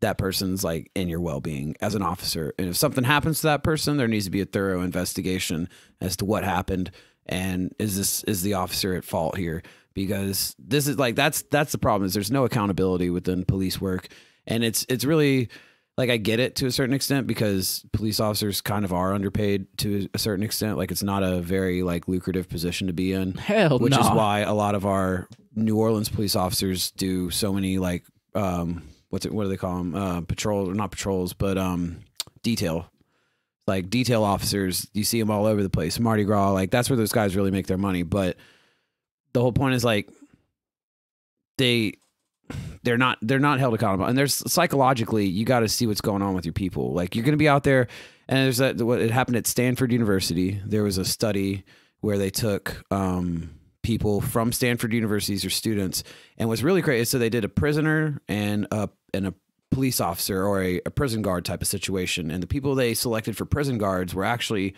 that person's like in your well-being as an officer. And if something happens to that person, there needs to be a thorough investigation as to what happened and is the officer at fault here? Because this is like that's the problem is there's no accountability within police work, and it's really like I get it to a certain extent because police officers kind of are underpaid to a certain extent. Like it's not a very like lucrative position to be in. Which is why a lot of our New Orleans police officers do so many like what do they call them? Patrols, or not patrols, but detail. Like detail officers, you see them all over the place. Mardi Gras, like that's where those guys really make their money. But the whole point is like they're not held accountable, and there's psychologically you got to see what's going on with your people. Like you're going to be out there, and there's what it happened at Stanford University. There was a study where they took people from Stanford Universities or students, and what's really crazy. So they did a prisoner and a police officer or a prison guard type of situation, and the people they selected for prison guards were actually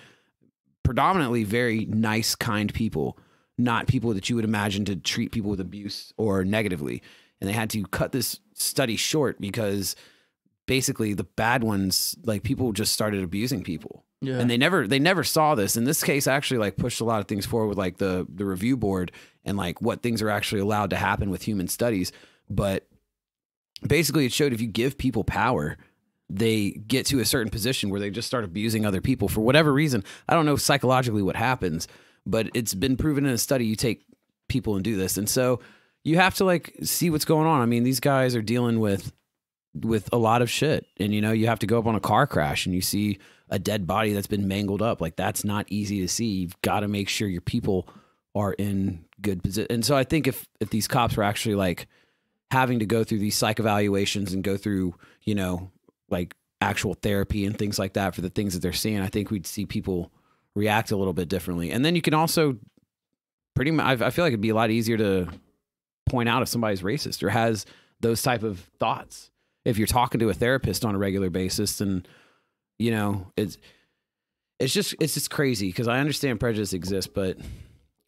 predominantly very nice, kind people, not people that you would imagine to treat people with abuse or negatively. And they had to cut this study short because basically the bad ones, like people just started abusing people. Yeah. And they never saw this. In this case, actually like pushed a lot of things forward with like the review board and like what things are actually allowed to happen with human studies. But basically it showed if you give people power, they get to a certain position where they just start abusing other people for whatever reason. I don't know psychologically what happens, but it's been proven in a study. You take people and do this. And so you have to like see what's going on. I mean, these guys are dealing with a lot of shit, and you have to go up on a car crash and you see a dead body that's been mangled up. Like that's not easy to see. You've got to make sure your people are in good position. And so I think if these cops were actually like having to go through these psych evaluations and go through, you know, like actual therapy and things like that for the things that they're seeing, I think we'd see people react a little bit differently. And then you can also pretty much, I feel like it'd be a lot easier to point out if somebody's racist or has those type of thoughts. If you're talking to a therapist on a regular basis, and you know, it's just crazy because I understand prejudice exists, but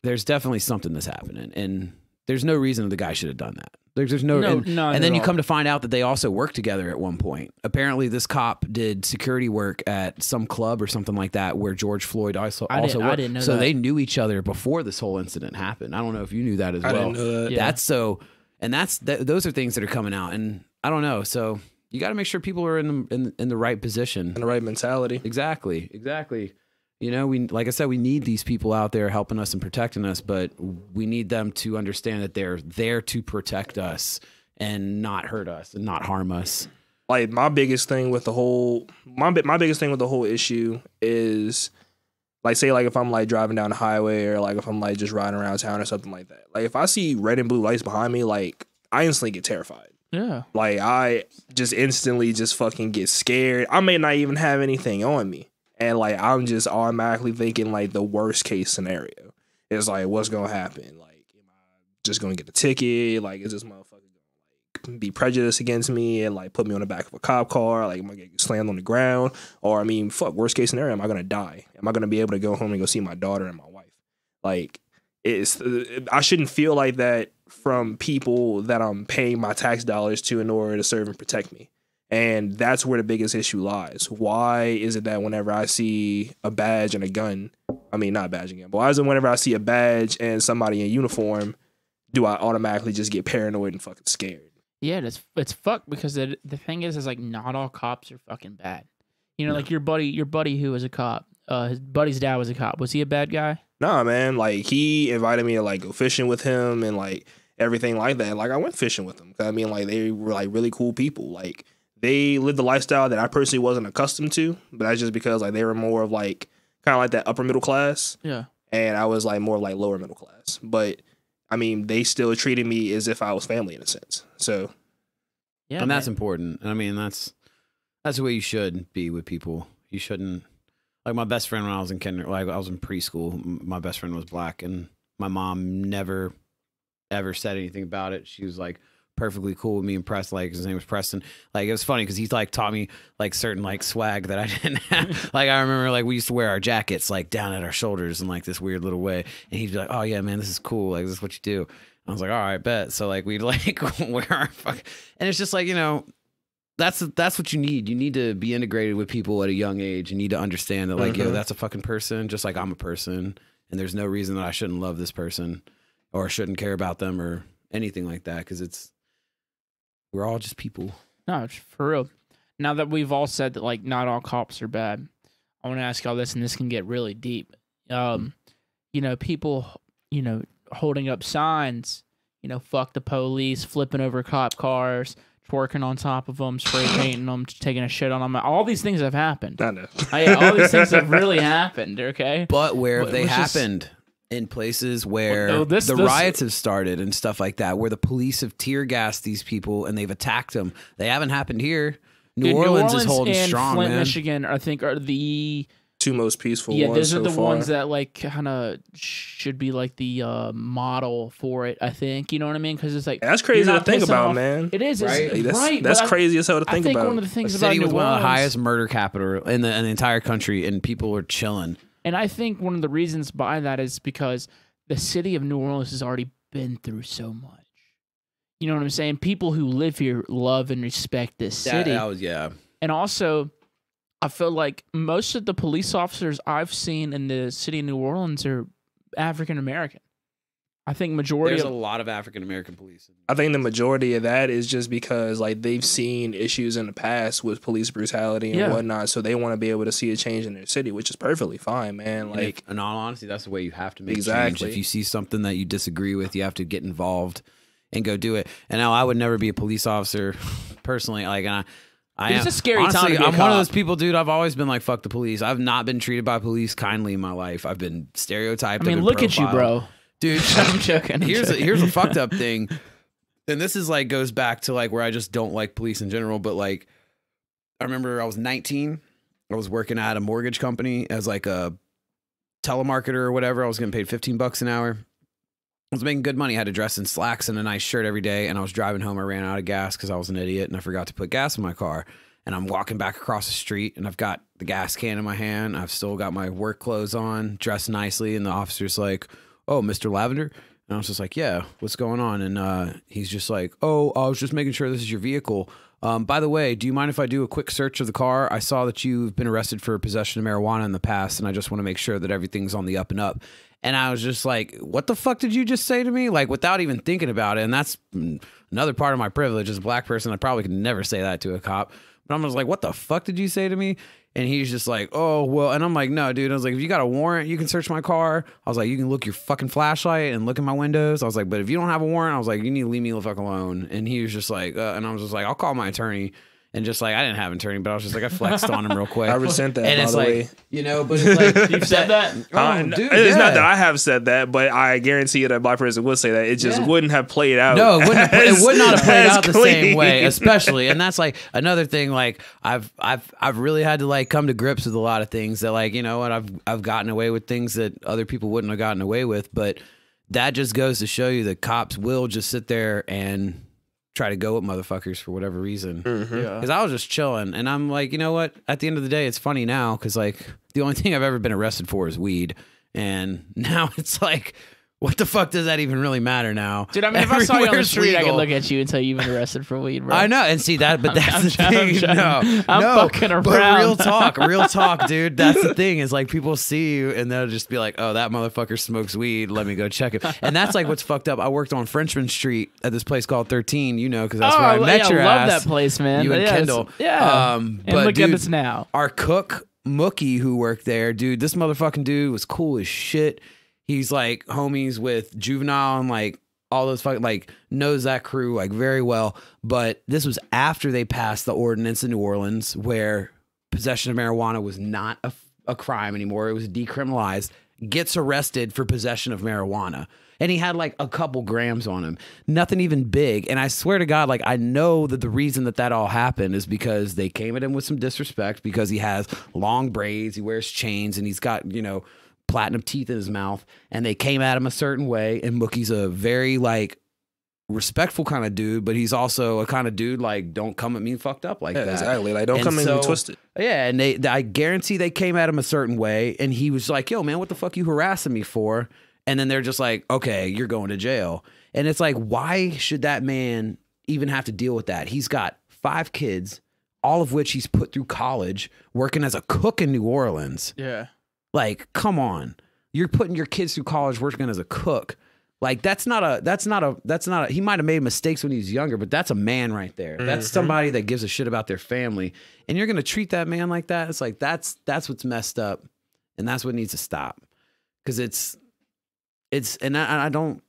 there's definitely something that's happening, and there's no reason the guy should have done that. There's no, and then you come to find out that they also worked together at one point. Apparently, this cop did security work at some club or something like that where George Floyd also worked. I didn't know so that. They knew each other before this whole incident happened. I don't know if you knew that as well. I didn't know that. Yeah. That's so, and those are things that are coming out, and I don't know. So you got to make sure people are in the right position, And the right mentality. Exactly. You know, like I said, we need these people out there helping us and protecting us, but we need them to understand that they're there to protect us and not hurt us and not harm us. Like my biggest thing with the whole issue is like, say like if I'm like driving down the highway or like if I'm like just riding around town or something like that. Like if I see red and blue lights behind me, like I instantly get terrified. Yeah. Like I just instantly just fucking get scared. I may not even have anything on me. And like I'm just automatically thinking like the worst case scenario. It's like, what's gonna happen? Like, am I just gonna get a ticket? Like, is this motherfucker gonna like be prejudiced against me and like put me on the back of a cop car? Like, am I gonna get slammed on the ground? Or I mean, fuck, worst case scenario, am I gonna die? Am I gonna be able to go home and go see my daughter and my wife? Like, I shouldn't feel like that from people that I'm paying my tax dollars to in order to serve and protect me. And that's where the biggest issue lies. Why is it that whenever I see a badge and a gun, I mean, not a badge again, but why is it whenever I see a badge and somebody in uniform, do I automatically just get paranoid and fucking scared? Yeah, it's fucked because the thing is like not all cops are fucking bad. You know, like your buddy who was a cop, his buddy's dad was a cop. Was he a bad guy? Nah, man. Like he invited me to like go fishing with him and like everything like that. Like I went fishing with them. I mean, like they were like really cool people. Like they lived the lifestyle that I personally wasn't accustomed to, but that's just because like they were more of like kind of like that upper middle class. Yeah. And I was like more like lower middle class. But I mean, they still treated me as if I was family in a sense. So yeah, and that's important. I mean, that's the way you should be with people. You shouldn't, like my best friend when I was in like I was in preschool, my best friend was black, and my mom never ever said anything about it. She was like perfectly cool with me and Preston. Like his name was Preston. Like it was funny because he's like taught me like certain like swag that I didn't have. Like I remember like we used to wear our jackets like down at our shoulders in like this weird little way, and he'd be like, "Oh yeah, man, this is cool. Like this is what you do." I was like, "All right, bet." So like we'd like wear our and it's just like, you know, that's what you need. You need to be integrated with people at a young age. You need to understand that like, yo, that's a fucking person, just like I'm a person, and there's no reason that I shouldn't love this person or shouldn't care about them or anything like that, because we're all just people. No, for real. Now that we've all said that like not all cops are bad, I want to ask y'all this, and this can get really deep. You know, people, you know, holding up signs, you know, fuck the police, flipping over cop cars, twerking on top of them, spray painting them, taking a shit on them. All these things have happened. I know. All these things have really happened, okay? But where have they happened? In places where the riots have started and stuff like that, where the police have tear gassed these people and they've attacked them. They haven't happened here. New Orleans is holding and strong, Flint, man. Michigan, I think, are the two most peaceful ones. Yeah, those are the far. ones that like kind of should be like the model for it, I think. You know what I mean? Because it's like that's crazy to think about, man. It is, right? Right? That's crazy as hell to think about. I think one of the things about New Orleans, one of the highest Orleans, murder capital in the entire country, and people are chilling. And I think one of the reasons by that is because the city of New Orleans has already been through so much. You know what I'm saying? People who live here love and respect this city. Yeah. And also, I feel like most of the police officers I've seen in the city of New Orleans are African American. I think majority There's a lot of African American police. I think the majority of that is just because like they've seen issues in the past with police brutality and whatnot, so they want to be able to see a change in their city, which is perfectly fine, man. Like, in all honesty, that's the way you have to make change. If you see something that you disagree with, you have to get involved and go do it. And now I would never be a police officer personally. Like, it's a scary honestly, time to be a I'm cop. one of those people, dude. I've always been like, fuck the police. I've not been treated by police kindly in my life. I've been stereotyped. I mean, look at you, bro. dude. I'm joking. Here's a fucked up thing, and this is like goes back to like where I just don't like police in general. But like, I remember I was 19. I was working at a mortgage company as like a telemarketer or whatever. I was getting paid $15 an hour. I was making good money. I had to dress in slacks and a nice shirt every day. And I was driving home. I ran out of gas because I was an idiot and I forgot to put gas in my car. And I'm walking back across the street and I've got the gas can in my hand. I've still got my work clothes on, dressed nicely. And the officer's like, "Oh, Mr. Lavender." And I was just like, "Yeah, what's going on?" And he's just like, "Oh, I was just making sure this is your vehicle. By the way, do you mind if I do a quick search of the car? I saw that you've been arrested for possession of marijuana in the past, and I just want to make sure that everything's on the up and up." And I was just like, what the fuck did you just say to me? Like, without even thinking about it. And that's another part of my privilege as a black person. I probably could never say that to a cop. But I'm just like, what the fuck did you say to me? And he's just like, "Oh, well," and I'm like, "No, dude." I was like, "If you got a warrant, you can search my car." I was like, "You can look your fucking flashlight and look in my windows." I was like, "But if you don't have a warrant," I was like, "You need to leave me the fuck alone." And he was just like, and I was just like, "I'll call my attorney." And just like, I didn't have an attorney, but I was just like, I flexed on him real quick. I resent that, and by it's the like, way. you know, but it's like, You've said that? Dude, it's not that I have said that, but I guarantee you that a black person would say that. It just wouldn't have played out. No, it would not have played out the same clean. way, especially. And that's like another thing. Like I've really had to like come to grips with a lot of things that like, you know what, I've gotten away with things that other people wouldn't have gotten away with. But that just goes to show you that cops will just sit there and try to go with motherfuckers for whatever reason. Because I was just chilling, and I'm like, you know what? At the end of the day, it's funny now because like the only thing I've ever been arrested for is weed, and now it's like, what the fuck does that even really matter now? Dude, I mean, if I saw you on the Everywhere's street, I could legal. look at you and tell you've been arrested for weed, bro. I know, and see that, but that's the thing. I'm No, fucking but around. real talk, dude. That's the thing is like people see you and they'll just be like, "Oh, that motherfucker smokes weed. Let me go check it." And that's like what's fucked up. I worked on Frenchman Street at this place called 13, you know, because that's where I met your I love ass. that place, man. You and Kendall. Yeah. And but look dude, at us now. Our cook, Mookie, who worked there, dude, this motherfucking dude was cool as shit. He's like homies with Juvenile and like all those fucking like knows that crew like very well. But this was after they passed the ordinance in New Orleans where possession of marijuana was not a crime anymore. It was decriminalized. Gets arrested for possession of marijuana. And he had like a couple grams on him. Nothing even big. And I swear to God, like I know that the reason that all happened is because they came at him with some disrespect because he has long braids, he wears chains, and he's got, you know, platinum teeth in his mouth, and they came at him a certain way. And Mookie's a very like respectful kind of dude, but he's also a kind of dude like, don't come at me fucked up like that. Exactly. Like, don't come at me twisted. Yeah, and I guarantee they came at him a certain way, and he was like, "Yo, man, what the fuck you harassing me for?" And then they're just like, "Okay, you're going to jail." And it's like, why should that man even have to deal with that? He's got 5 kids, all of which he's put through college, working as a cook in New Orleans. Yeah. Like, come on. You're putting your kids through college working as a cook. Like, that's not a, he might have made mistakes when he was younger, but that's a man right there. That's somebody that gives a shit about their family. And you're going to treat that man like that? It's like, that's what's messed up. And that's what needs to stop. Because and I don't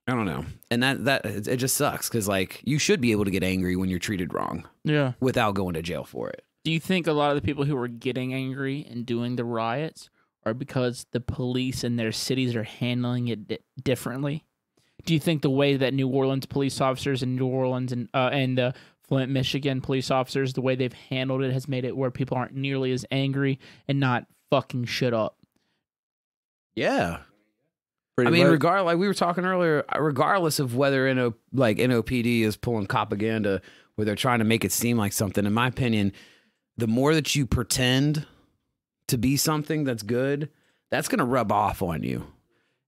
know. And it just sucks. Because, like, you should be able to get angry when you're treated wrong. Yeah. Without going to jail for it. Do you think a lot of the people who are getting angry and doing the riots are because the police in their cities are handling it differently? Do you think the way that New Orleans police officers in New Orleans and the Flint, Michigan police officers, the way they've handled it has made it where people aren't nearly as angry and not fucking shit up? Yeah. Pretty I mean, much. like we were talking earlier, regardless of whether NOPD is pulling propaganda where they're trying to make it seem like something, in my opinion, the more that you pretend to be something that's good, that's going to rub off on you.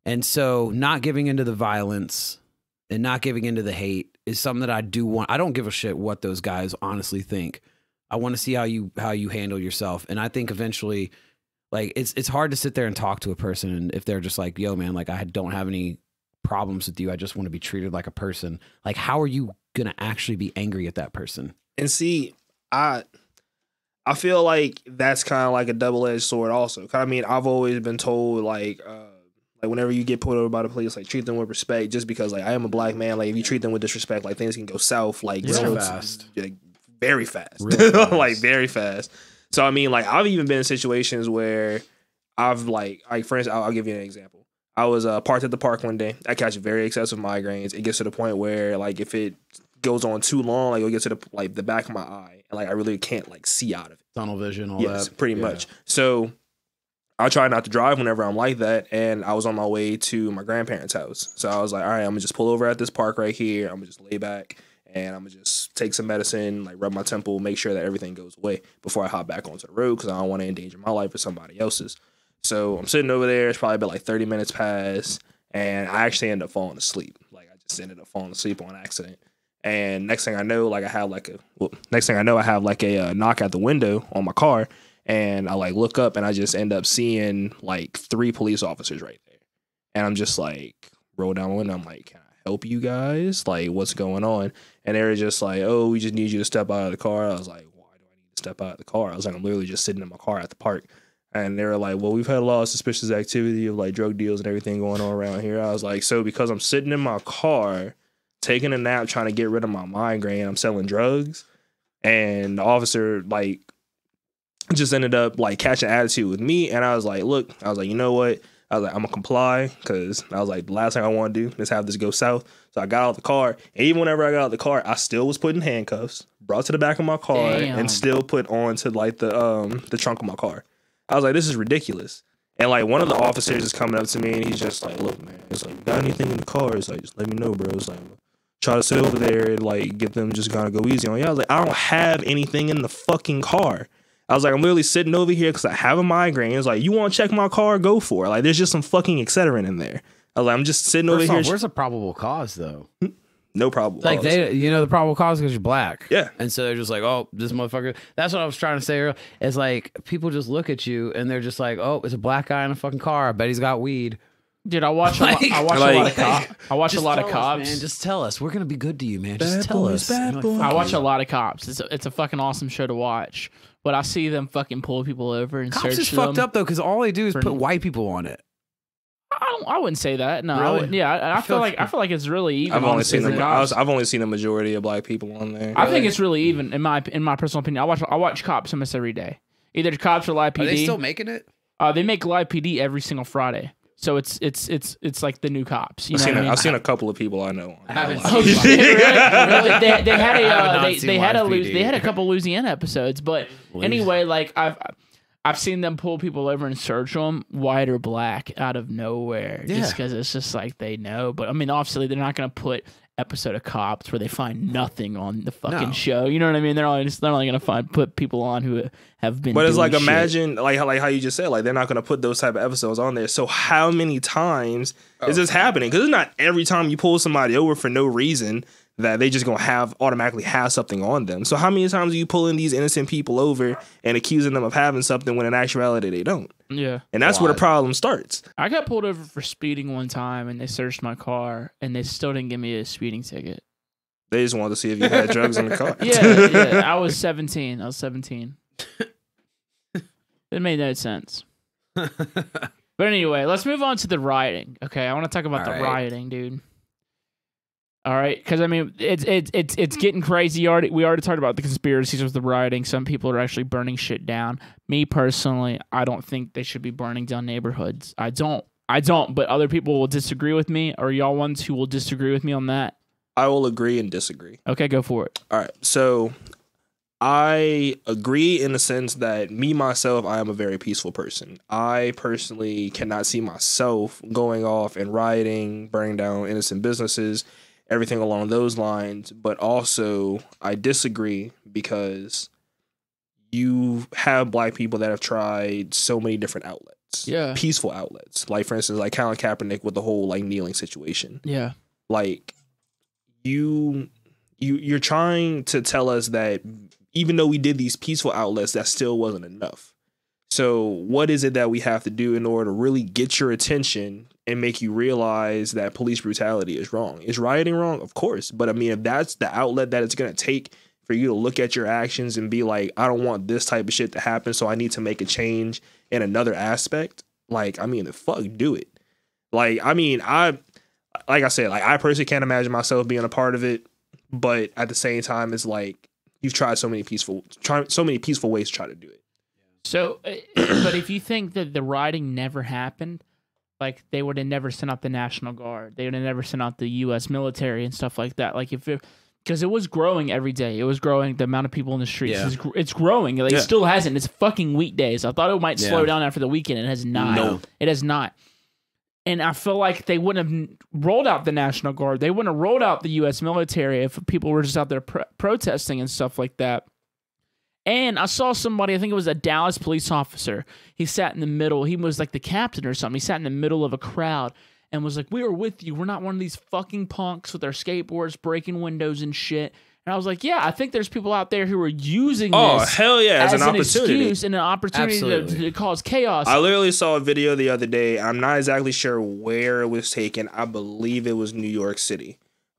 And so not giving into the violence and not giving into the hate is something that I do want. I don't give a shit what those guys honestly think. I want to see how you handle yourself. And I think eventually, like, it's hard to sit there and talk to a person and if they're just like, "Yo, man, like, I don't have any problems with you. I just want to be treated like a person." Like, how are you going to actually be angry at that person? And see, I feel like that's kind of like a double-edged sword also. I mean, I've always been told like whenever you get pulled over by the police, like treat them with respect just because like I am a black man. Like if you treat them with disrespect, like things can go south like Real fast. Like, very fast. Real fast. Like very fast. So I mean like I've even been in situations where I've like for instance, I'll give you an example. I was parked at the park one day. I catch very excessive migraines. It gets to the point where like if it goes on too long, like it'll get to the back of my eye, and like I really can't like see out of it. Tunnel vision, all yes, that. pretty much. So I try not to drive whenever I'm like that, and I was on my way to my grandparents' house. So I was like, all right, I'm gonna just pull over at this park right here. I'm gonna just lay back, and I'm gonna just take some medicine, like rub my temple, make sure that everything goes away before I hop back onto the road because I don't want to endanger my life or somebody else's. So I'm sitting over there. It's probably about like 30 minutes past, and I actually end up falling asleep. Like I just ended up falling asleep on accident. And next thing I know, like I have like a knock at the window on my car, and I like look up and I just end up seeing like 3 police officers right there. And I'm just like roll down the window. I'm like, can I help you guys? Like, what's going on? And they were just like, oh, we just need you to step out of the car. I was like, why do I need to step out of the car? I was like, I'm literally just sitting in my car at the park. And they were like, well, we've had a lot of suspicious activity of like drug deals and everything going on around here. I was like, so because I'm sitting in my car taking a nap trying to get rid of my migraine, I'm selling drugs? And the officer like just ended up like catching attitude with me. And I was like, look, I was like, you know what? I was like, I'm gonna comply because I was like, the last thing I want to do is have this go south. So I got out of the car, and even whenever I got out of the car, I still was put in handcuffs, brought to the back of my car, and still put on to like the trunk of my car. I was like, this is ridiculous. And like one of the officers is coming up to me, and he's just like, look, man, it's like, you got anything in the car? It's like, just let me know, bro. It's like, try to sit over there and like get them just gonna go easy on you. I was like, I don't have anything in the fucking car. I was like, I'm literally sitting over here because I have a migraine. It's like, you want to check my car? Go for it. Like, there's just some fucking Excedrin in there. I was like, I'm just sitting over here. Where's the probable cause, though? No probable like, cause. the probable cause because you're black. Yeah. And so they're just like, oh, this motherfucker. That's what I was trying to say earlier. It's like, people just look at you and they're just like, oh, it's a black guy in a fucking car. I bet he's got weed. Dude, I watch a lot of cops. I watch a lot of cops. Man, just tell us. We're gonna be good to you, man. Just tell us. I watch a lot of cops. It's a fucking awesome show to watch. But I see them fucking pull people over and cops search them. Cops is fucked up though, because all they do is put white people on it. I wouldn't say that. No, really? I feel like it's really even. I've only seen a majority of black people on there. I think it's really even in my personal opinion. I watch cops almost every day. Either cops or Live PD. Are they still making it? They make Live PD every single Friday. So it's like the new cops. You know what I mean? I've seen a couple of people I know. I haven't seen really? They had a couple Louisiana episodes, but anyway, like I've seen them pull people over and search them, white or black, out of nowhere, just because it's just like they know. But I mean, obviously, they're not gonna put episode of Cops where they find nothing on the fucking show. You know what I mean? They're only gonna put people on who have been. But it's like, shit. imagine like how you just said, like they're not gonna put those type of episodes on there. So how many times is this happening? Because it's not every time you pull somebody over for no reason that they just gonna automatically have something on them. So how many times are you pulling these innocent people over and accusing them of having something when in actuality they don't? Yeah. And that's where the problem starts. I got pulled over for speeding one time and they searched my car and they still didn't give me a speeding ticket. They just wanted to see if you had drugs in the car. Yeah. I was 17. It made no sense. But anyway, let's move on to the rioting. Okay, I want to talk about rioting, dude. All right, because I mean, it's getting crazy. We already talked about the conspiracies with the rioting. Some people are actually burning shit down. Me personally, I don't think they should be burning down neighborhoods. I don't. But other people will disagree with me. Are y'all ones who will disagree with me on that? I will agree and disagree. Okay, go for it. All right, so I agree in the sense that myself, I am a very peaceful person. I personally cannot see myself going off and rioting, burning down innocent businesses, everything along those lines. But also, I disagree because you have black people that have tried so many different outlets. Yeah. Peaceful outlets. Like, for instance, like Colin Kaepernick with the whole, like, kneeling situation. Yeah. Like, you're trying to tell us that even though we did these peaceful outlets, that still wasn't enough. So what is it that we have to do in order to really get your attention and make you realize that police brutality is wrong? Is rioting wrong? Of course. But I mean, if that's the outlet that it's going to take for you to look at your actions and be like, I don't want this type of shit to happen, so I need to make a change in another aspect. Like, I mean, the fuck, do it. Like, I mean, like I said, like I personally can't imagine myself being a part of it. But at the same time, it's like you've tried so many peaceful ways to try to do it. So, but if you think that the rioting never happened, like they would have never sent out the National Guard. They would have never sent out the U.S. military and stuff like that. Like because it was growing every day. It was growing. The amount of people in the streets it's growing. Like, it still hasn't. It's fucking weekdays. I thought it might slow down after the weekend. It has not. No. It has not. And I feel like they wouldn't have rolled out the National Guard. They wouldn't have rolled out the U.S. military if people were just out there protesting and stuff like that. And I saw somebody, I think it was a Dallas police officer. He sat in the middle. He was like the captain or something. He sat in the middle of a crowd and was like, "We are with you. We're not one of these fucking punks with our skateboards breaking windows and shit." And I was like, yeah, I think there's people out there who are using this hell yeah, as an opportunity. Excuse and an opportunity to cause chaos. I literally saw a video the other day. I'm not exactly sure where it was taken. I believe it was New York City.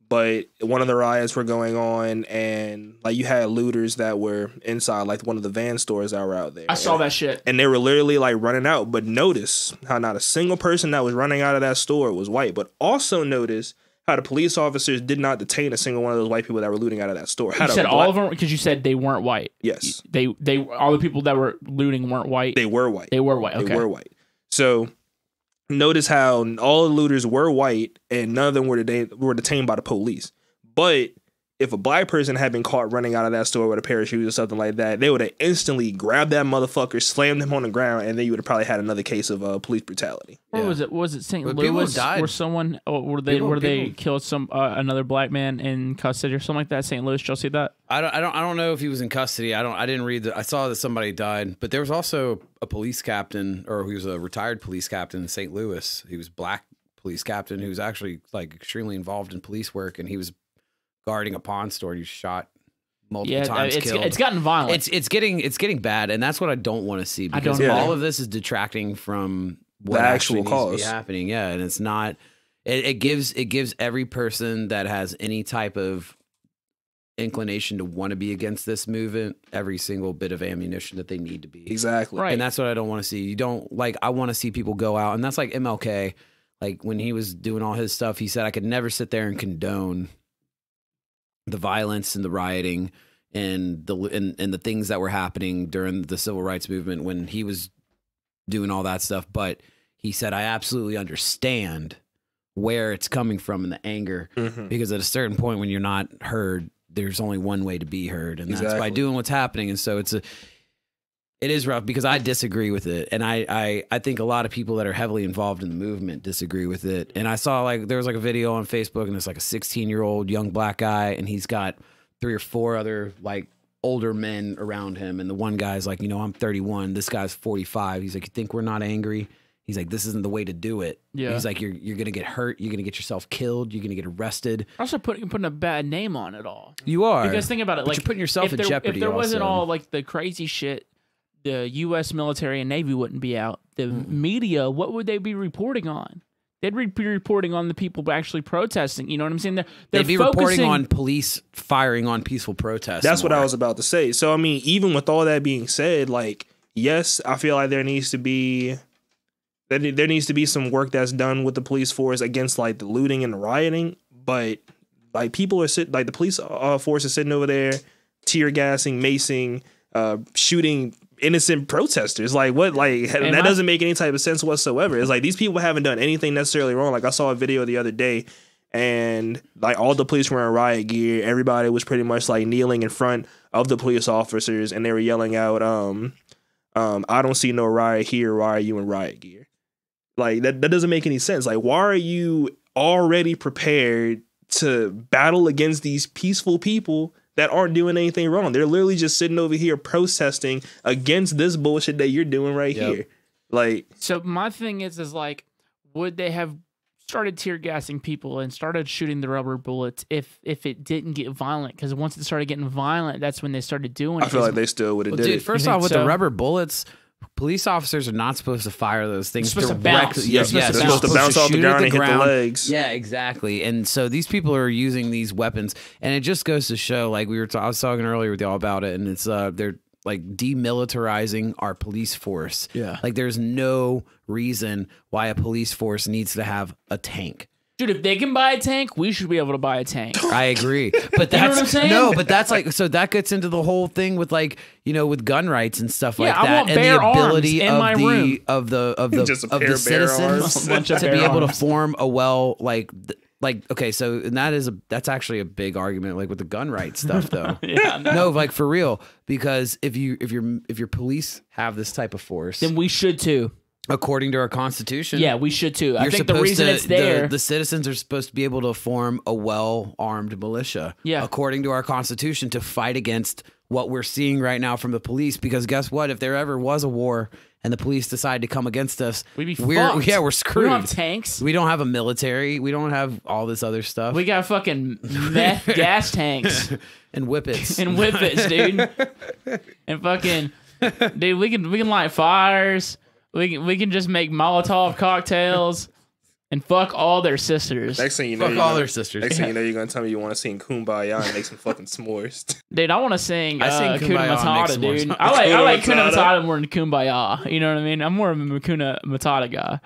But one of the riots were going on, and like you had looters that were inside like one of the van stores that were out there. I saw that shit. And they were literally like running out. But notice how not a single person that was running out of that store was white. But also notice how the police officers did not detain a single one of those white people that were looting out of that store. You said all of them because you said they weren't white. Yes. They all the people that were looting weren't white. They were white. They were white. Okay. They were white. So notice how all the looters were white and none of them were detained by the police. But if a black person had been caught running out of that store with a pair of shoes or something like that, they would have instantly grabbed that motherfucker, slammed him on the ground, and then you would have probably had another case of police brutality. Where was it? Was it St. Louis? Where someone? Were they killed some another black man in custody or something like that? St. Louis. Did y'all see that? I don't know if he was in custody. I didn't read I saw that somebody died, but there was also a police captain, or he was a retired police captain in St. Louis. He was black police captain who was actually like extremely involved in police work, and he was guarding a pawn store. He shot multiple times. It's gotten violent. It's getting bad, and that's what I don't want to see, because all of this is detracting from what the actual cause needs to be happening. Yeah, and it's not. It gives every person that has any type of inclination to want to be against this movement every single bit of ammunition that they need to be. Exactly. Right. And that's what I don't want to see. You don't like. I want to see people go out, and that's like MLK. Like when he was doing all his stuff, he said, "I could never sit there and condone the violence and the rioting and the things that were happening during the civil rights movement when he was doing all that stuff." But he said, "I absolutely understand where it's coming from and the anger, because at a certain point when you're not heard, there's only one way to be heard, and that's by doing what's happening." And so it is rough, because I disagree with it. And I think a lot of people that are heavily involved in the movement disagree with it. And I saw there was a video on Facebook, and it's like a 16-year-old young black guy, and he's got 3 or 4 other older men around him. And the one guy's like, I'm 31. This guy's 45. He's like, "You think we're not angry?" He's like, "This isn't the way to do it." Yeah. He's like, you're going to get hurt. You're going to get yourself killed. You're going to get arrested. Also putting a bad name on it all. You are. Because think about it. But you're putting yourself in jeopardy. If there wasn't also. all the crazy shit, the U.S. military and Navy wouldn't be out. The media, what would they be reporting on? They'd be reporting on the people actually protesting. You know what I'm saying? They'd be reporting on police firing on peaceful protests. That's what I was about to say. So, I mean, even with all that being said, yes, I feel like there needs to be some work that's done with the police force against the looting and the rioting. But people are the police force is sitting over there, tear gassing, macing, shooting innocent protesters. That doesn't make any type of sense whatsoever. It's these people haven't done anything necessarily wrong. I saw a video the other day, and all the police were in riot gear. Everybody was pretty much kneeling in front of the police officers, and they were yelling out, "I don't see no riot here. Why are you in riot gear?" That doesn't make any sense. Why are you already prepared to battle against these peaceful people that aren't doing anything wrong? They're literally just sitting over here protesting against this bullshit that you're doing right here. So my thing is would they have started tear gassing people and started shooting the rubber bullets if it didn't get violent? Because once it started getting violent, that's when they started doing it. I feel like they still would have did it. First off, with the rubber bullets, police officers are not supposed to fire those things. They're supposed to bounce. They're supposed to bounce off the ground and hit the legs. Yeah, exactly. And so these people are using these weapons, and it just goes to show, I was talking earlier with y'all about it, and it's they're demilitarizing our police force. Yeah. There's no reason why a police force needs to have a tank. Dude, if they can buy a tank, we should be able to buy a tank. I agree, but You know that's what I'm saying? no, but that's like so that gets into the whole thing with like with gun rights and stuff like I that, want and bear the ability arms in my room. of the Just a of pair the of bear citizens arms. A bunch of to bear be able to arms. form a like okay, so and that's actually a big argument like with the gun rights stuff though. Yeah, No, like for real, because if your police have this type of force, then we should too. according to our constitution, Yeah, we should too. I you're think the supposed reason to- it's there. the citizens are supposed to be able to form a well-armed militia, Yeah. according to our constitution, to fight against what we're seeing right now from the police. Because guess what? If there ever was a war and the police decide to come against us, We'd be we're fucked. yeah, we're We screwed. don't have tanks. We don't have a military. We don't have all this other stuff. We got fucking meth gas tanks and whippets. and whippets, dude. And fucking, dude, we can light fires. We can just make Molotov cocktails and fuck all their sisters. Next thing you know, Fuck you're all gonna- their sisters. Next thing you know, you're gonna tell me you want to sing Kumbaya and make some fucking s'mores. Dude, I want to sing, I sing Kuna Kumbaya and Matata, make s'mores. dude. I like Kuna Matata. Matata more than Kumbaya. You know what I mean? I'm more of a Kuna Matata guy.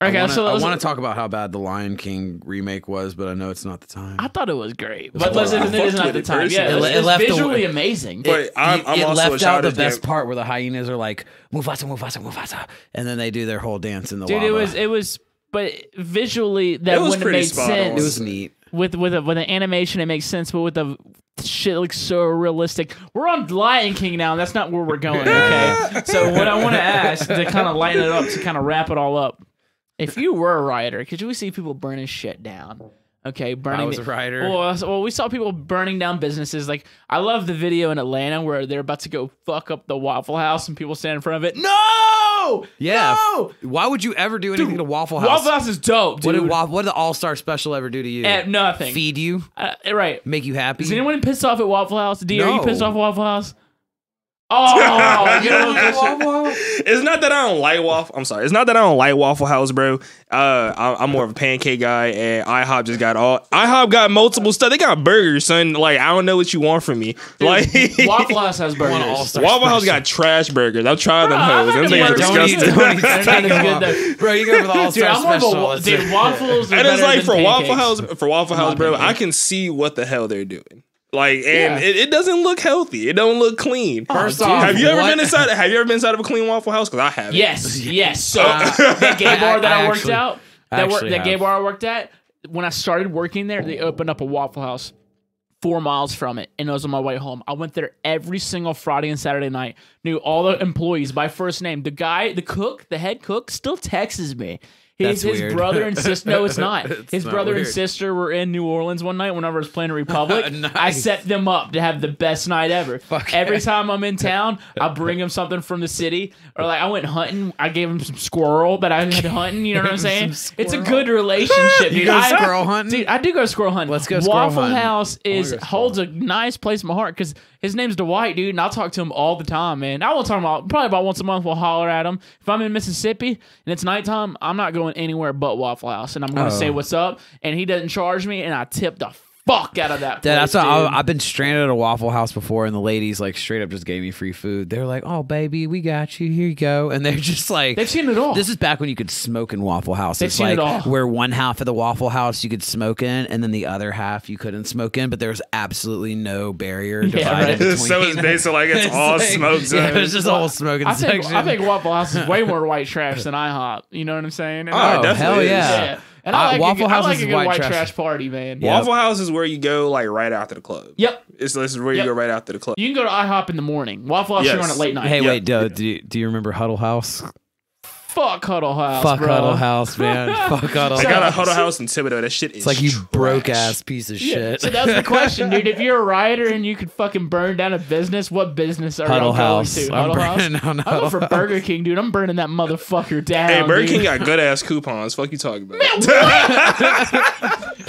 Okay, I so let's, want to talk about how bad the Lion King remake was, but I know it's not the time. I thought it was great, It's but listen, horrible. it I is fucked not with the it time. Yeah, personally. it's left the- visually amazing. But I'm it also left a out child the of best damn- part where the hyenas are like Mufasa, Mufasa, Mufasa, and then they do their whole dance in the Dude, lava. it was, but visually that It was wouldn't have pretty made spot sense. on. It was neat. with an animation, it makes sense, but with the shit looks so realistic. We're on Lion King now, and that's not where we're going. Okay, so what I want to ask to kind of lighten it up, to kind of wrap it all up, if you were a rioter, could you see people burning shit down? Okay, burning. I was a rioter. Well, we saw people burning down businesses. Like, I love the video in Atlanta where they're about to go fuck up the Waffle House, and people stand in front of it. No, Yeah. no! Why would you ever do anything to Waffle House? Waffle House is dope, dude. What did the All Star Special ever do to you? Nothing. Feed you? Right. Make you happy? Is anyone pissed off at Waffle House? D, are you No. pissed off at Waffle House? Oh, you know what? It's not that I don't like Waffle. I'm sorry. It's not that I don't like Waffle House, bro. I'm more of a pancake guy, and IHOP just got IHOP got multiple stuff. They got burgers, son. Like, I don't know what you want from me. Like, Waffle House has burgers. All-Star Waffle House Special. got trash burgers. I've tried them I've hoes. had Them them things are burgers. Don't disgusting. even They're not as good, though. Bro, you go for the All Dude, Star I'm more of Special. a dude. Waffles are And it's better like than for Waffle pancakes. House, bro, opinion. I can see what the hell they're doing. Like, and Yeah. it doesn't look healthy. It don't look clean. First dude. off, have you ever what- been inside? Have you ever been inside of a clean Waffle House? Because I haven't. Yes. So that gay bar that I worked actually- out, I that actually gay have. bar I worked at, when I started working there, they opened up a Waffle House 4 miles from it, and it was on my way home. I went there every single Friday and Saturday night. Knew all the employees by first name. The guy, the cook, the head cook, still texts me. That's His weird. brother and sister. No, it's not. It's His not brother and weird. sister were in New Orleans one night whenever I was playing Republic. Nice. I set them up to have the best night ever. Fuck Every yeah. time I'm in town, I bring them something from the city. Or like I went hunting, I gave him some squirrel that I had hunting. You know what I'm saying? Some It's a squirrel. good relationship. You dude. go squirrel hunting? Dude, I do go squirrel hunting. Let's go squirrel Waffle hunting. House I wanna is go squirrel holds a nice place in my heart because his name's Dwight, dude, and I'll talk to him all the time, man. I won't talk about probably about once a month. We'll holler at him. If I'm in Mississippi and it's nighttime, I'm not going anywhere but Waffle House, and I'm going to say what's up. And he doesn't charge me, and I tip the fuck out of that. Dude, place, that's what dude. I've been stranded at a Waffle House before, and the ladies like straight up just gave me free food. They're like, "Oh, baby, we got you. Here you go." And they're just like, They've seen it all. This is back when you could smoke in Waffle House. They've It's seen like it all. where one half of the Waffle House you could smoke in, and then the other half you couldn't smoke in. But there's absolutely no barrier divided right. between. So it's basically like it's all like- smoke Yeah, zone. it's just a whole smoking I think section. Waffle House is way more white trash than IHOP. You know what I'm saying? And Oh, I- it definitely hell is. yeah. yeah. And I like Waffle a, House I like is a good white white trash. trash party, man. Yeah. Waffle House is where you go like right after the club. Yep. This is where you Yep. go right after the club. You can go to IHOP in the morning. Waffle House, Yes. you're on at late night. Hey, Yeah. wait, do you remember Huddle House? Fuck Huddle House, Fuck bro. Huddle House, man. Fuck Huddle I House. got a Huddle House in Thibodeau. That shit is It's like you trash. broke ass piece of Yeah, shit. so that's the question, dude. If you're a rioter and you could fucking burn down a business, what business are Huddle you House. going to? I'm Huddle House? burning down I'm Huddle going for House. Burger King, dude. I'm burning that motherfucker down. Hey, Burger dude. King got good ass coupons. Fuck you talking about?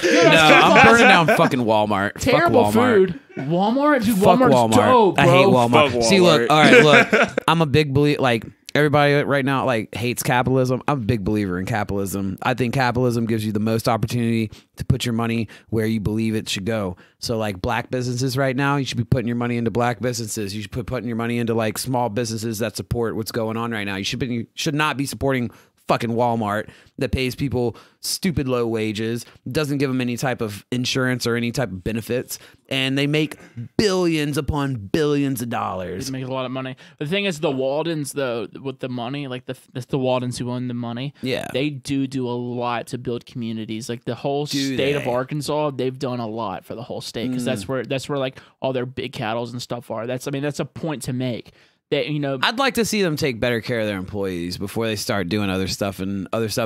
No, I'm burning down fucking Walmart. Terrible Fuck Walmart. food. Walmart, dude. Fuck Walmart's Walmart. dope, bro. I hate Walmart. Fuck See, look, Walmart. all right, look. I'm a big believer. Like everybody right now, like hates capitalism. I'm a big believer in capitalism. I think capitalism gives you the most opportunity to put your money where you believe it should go. So, like black businesses right now, you should be putting your money into black businesses. You should putting your money into like small businesses that support what's going on right now. You should not be supporting fucking Walmart that pays people stupid low wages, doesn't give them any type of insurance or any type of benefits, and they make billions upon billions of dollars. They make a lot of money. The thing is, the Waldens, though, with the money, like the Waldens who own the money, they do a lot to build communities. Like the whole state of Arkansas, they've done a lot for the whole state because that's where like all their big cattles and stuff are. That's a point to make. That, you know, I'd like to see them take better care of their employees before they start doing other stuff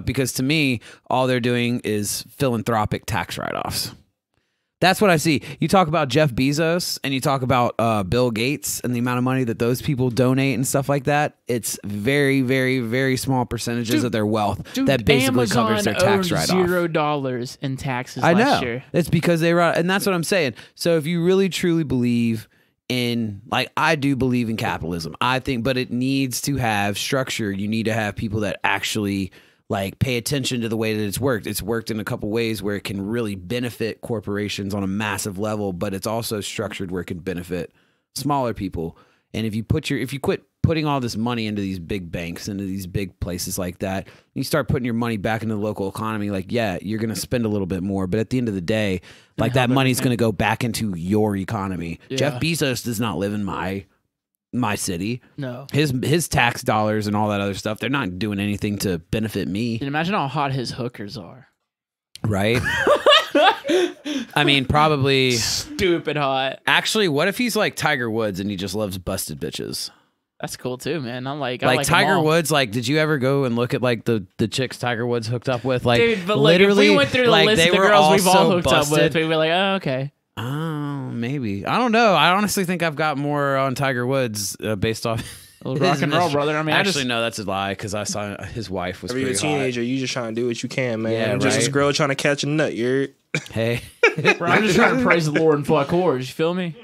because to me, all they're doing is philanthropic tax write-offs. That's what I see. You talk about Jeff Bezos and you talk about Bill Gates and the amount of money that those people donate and stuff like that. It's very, very, very small percentages of their wealth that basically covers their tax write-off. $0 in taxes last year. It's because they run, and that's what I'm saying. So if you really truly believe in, like, I do believe in capitalism, I think, but it needs to have structure. You need to have people that actually like pay attention to the way that it's worked. It's worked in a couple ways where it can really benefit corporations on a massive level, but it's also structured where it can benefit smaller people. And if you quit putting all this money into these big banks, into these big places like that, you start putting your money back into the local economy, like, yeah, you're going to spend a little bit more, but at the end of the day, like, that money's going to go back into your economy. Yeah. Jeff Bezos does not live in my city. No. His tax dollars and all that other stuff, they're not doing anything to benefit me. And imagine how hot his hookers are. Right? I mean, probably stupid hot. Actually, what if he's like Tiger Woods and he just loves busted bitches? That's cool too, man. I like Tiger Woods. Like, did you ever go and look at like the chicks Tiger Woods hooked up with? Like, dude, but literally, if we went through the list of the girls we've all hooked up with, we'd be like, oh, okay. Oh, maybe. I don't know. I honestly think I've got more on Tiger Woods based off rock and roll, brother. I mean, actually, no, that's a lie because I saw his wife was. If you're a teenager, you just trying to do what you can, man. Yeah, just this girl trying to catch a nut. You're hey. Bro, I'm just trying to praise the Lord and fuck whores. You feel me?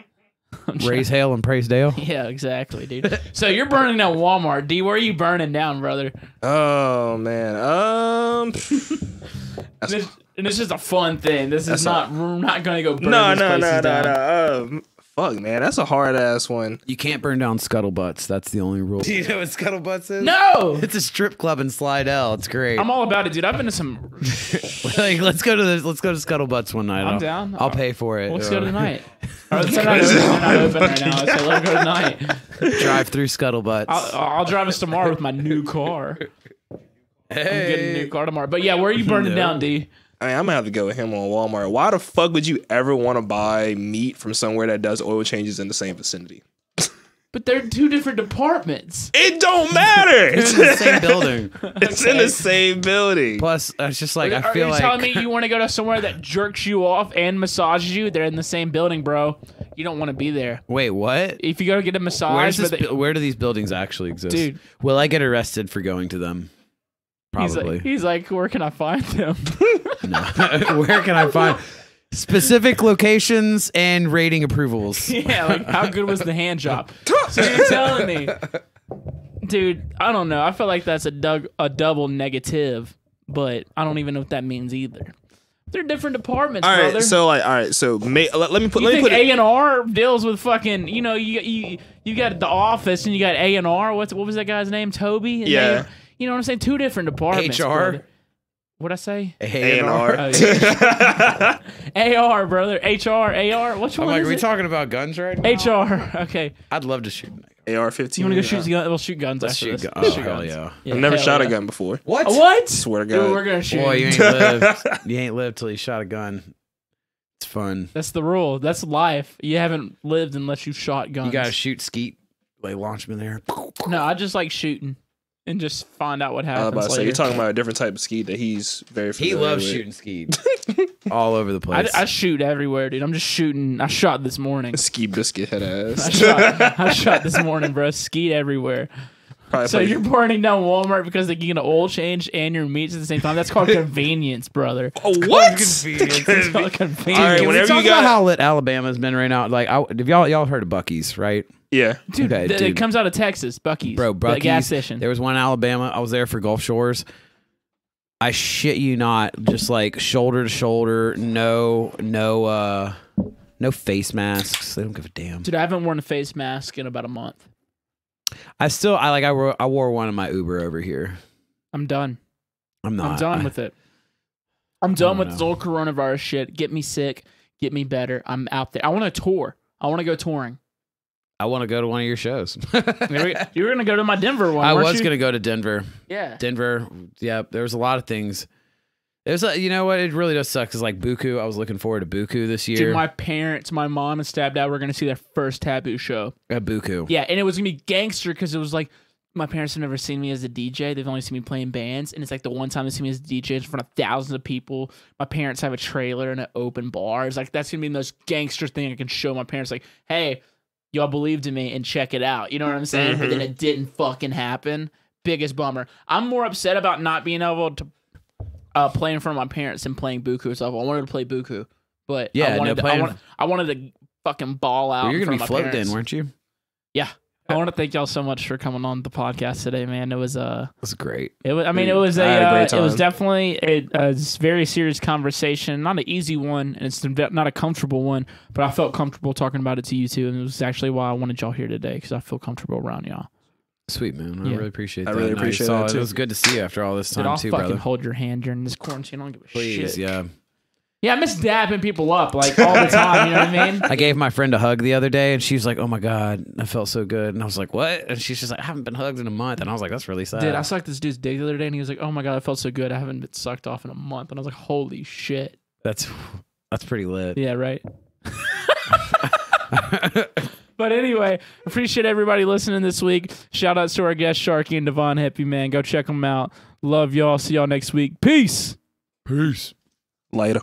Raise hail and praise Dale. Yeah, exactly, dude. So you're burning down Walmart, D. Where are you burning down, brother? Oh man, and it's just a fun thing. This is not. We're not gonna go burn no. Fuck, man, that's a hard ass one. You can't burn down scuttlebutts. That's the only rule. Do you know what scuttlebutts is? No, it's a strip club in Slidell. It's great. I'm all about it, dude. I've been to some. Like, let's go to scuttlebutts one night. I'm down. I'll pay for it. Let's go tonight. They're not open right now, so let's go tonight. Drive through scuttlebutts. I'll drive us tomorrow with my new car. Hey. I'm getting a new car tomorrow. But yeah, where are you burning down, D? I mean, I'm gonna have to go with him on Walmart. Why the fuck would you ever want to buy meat from somewhere that does oil changes in the same vicinity? But they're two different departments. It don't matter. It's in the same building. It's in the same building. Plus, it's just like, I feel like... Are you telling me you want to go to somewhere that jerks you off and massages you? They're in the same building, bro. You don't want to be there. Wait, what? If you go to get a massage... Where do these buildings actually exist? Dude. Will I get arrested for going to them? Probably. He's like, where can I find them? No. Where can I find... Specific locations and rating approvals. Yeah, like how good was the hand job? So you're telling me, dude? I don't know. I feel like that's a double negative, but I don't even know what that means either. They're different departments, all right, brother. So let me put A&R deals with fucking. You know, you got the office and you got A&R. What was that guy's name? Toby. Yeah. You know what I'm saying? Two different departments. HR. Brother. What'd I say? A&R. Oh, yeah. AR, brother. HR, AR. Which one like, is are we it? talking about guns right now? HR. Okay. I'd love to shoot. AR-15. You want to go shoot the gun? We'll shoot guns after this. Oh, hell yeah. I've never shot a gun before. What? What? Swear to God. Dude, we're going to shoot. Boy, you ain't lived. You ain't lived till you shot a gun. It's fun. That's the rule. That's life. You haven't lived unless you've shot guns. You got to shoot skeet. Like, launch them in there. No, I just like shooting. And just find out what happens. So you're talking about a different type of skeet that he's very familiar with. He loves shooting skeet. All over the place. I shoot everywhere, dude. I'm just shooting. I shot this morning. Ski biscuit head ass. I shot this morning, bro. Skeet everywhere. So you're burning down Walmart because they get an oil change and your meats at the same time. That's called convenience, brother. Oh, what? Convenience. It's called convenience. All right, can we talk about how lit Alabama's been right now? Like, have y'all heard of Buc-ee's, right? Yeah. Dude, it comes out of Texas, Buc-ee's. Bro, Buc-ee's. The gas station. There was one in Alabama. I was there for Gulf Shores. I shit you not, just like shoulder to shoulder, no face masks. They don't give a damn. Dude, I haven't worn a face mask in about a month. I wore one in my Uber over here. I'm done. I'm not. I'm done with it. I'm done with know. this old coronavirus shit. Get me sick. Get me better. I'm out there. I want to tour. I want to go touring. I want to go to one of your shows. You were going to go to my Denver one, I weren't was you? going to go to Denver. Yeah. Denver. Yeah, there was a lot of things. There's you know what? It really does suck because like Buku, I was looking forward to Buku this year. Dude, my mom and stepdad were going to see their first Taboo show. At Buku. Yeah, and it was going to be gangster because it was like, my parents have never seen me as a DJ. They've only seen me playing bands. And it's like the one time they see me as a DJ in front of thousands of people. My parents have a trailer and an open bar. It's like, that's going to be the most gangster thing I can show my parents. Like, hey, y'all believed in me and check it out. You know what I'm saying? Mm-hmm. But then it didn't fucking happen. Biggest bummer. I'm more upset about not being able to play in front of my parents than playing Buku stuff. I wanted to play Buku, but Yeah, I wanted, no, I wanted to fucking ball out. Well, you're in going to front be of my floated in, parents. weren't you? Yeah. I want to thank y'all so much for coming on the podcast today, man. It was It was great. it was. I mean, it was I had a great it was time. definitely a very serious conversation, not an easy one, and it's not a comfortable one. But I felt comfortable talking about it to you two, and it was actually why I wanted y'all here today because I feel comfortable around y'all. Sweet, man. I Yeah. really appreciate I that. really And appreciate saw that, it. too. It was good to see you after all this Dude, time, I'll too, fucking brother. hold your hand during this quarantine. I don't give a Please, shit. yeah. Yeah, I miss dapping people up like all the time. You know what I mean? I gave my friend a hug the other day, and she was like, "Oh my god, I felt so good." And I was like, "What?" And she's just like, "I haven't been hugged in a month." And I was like, "That's really sad." Dude, I sucked this dude's dick the other day, and he was like, "Oh my god, I felt so good. I haven't been sucked off in a month." And I was like, "Holy shit!" That's pretty lit. Yeah, right. But anyway, appreciate everybody listening this week. Shout outs to our guests, Sharky and Devon Hippie, man. Go check them out. Love y'all. See y'all next week. Peace. Peace. Later.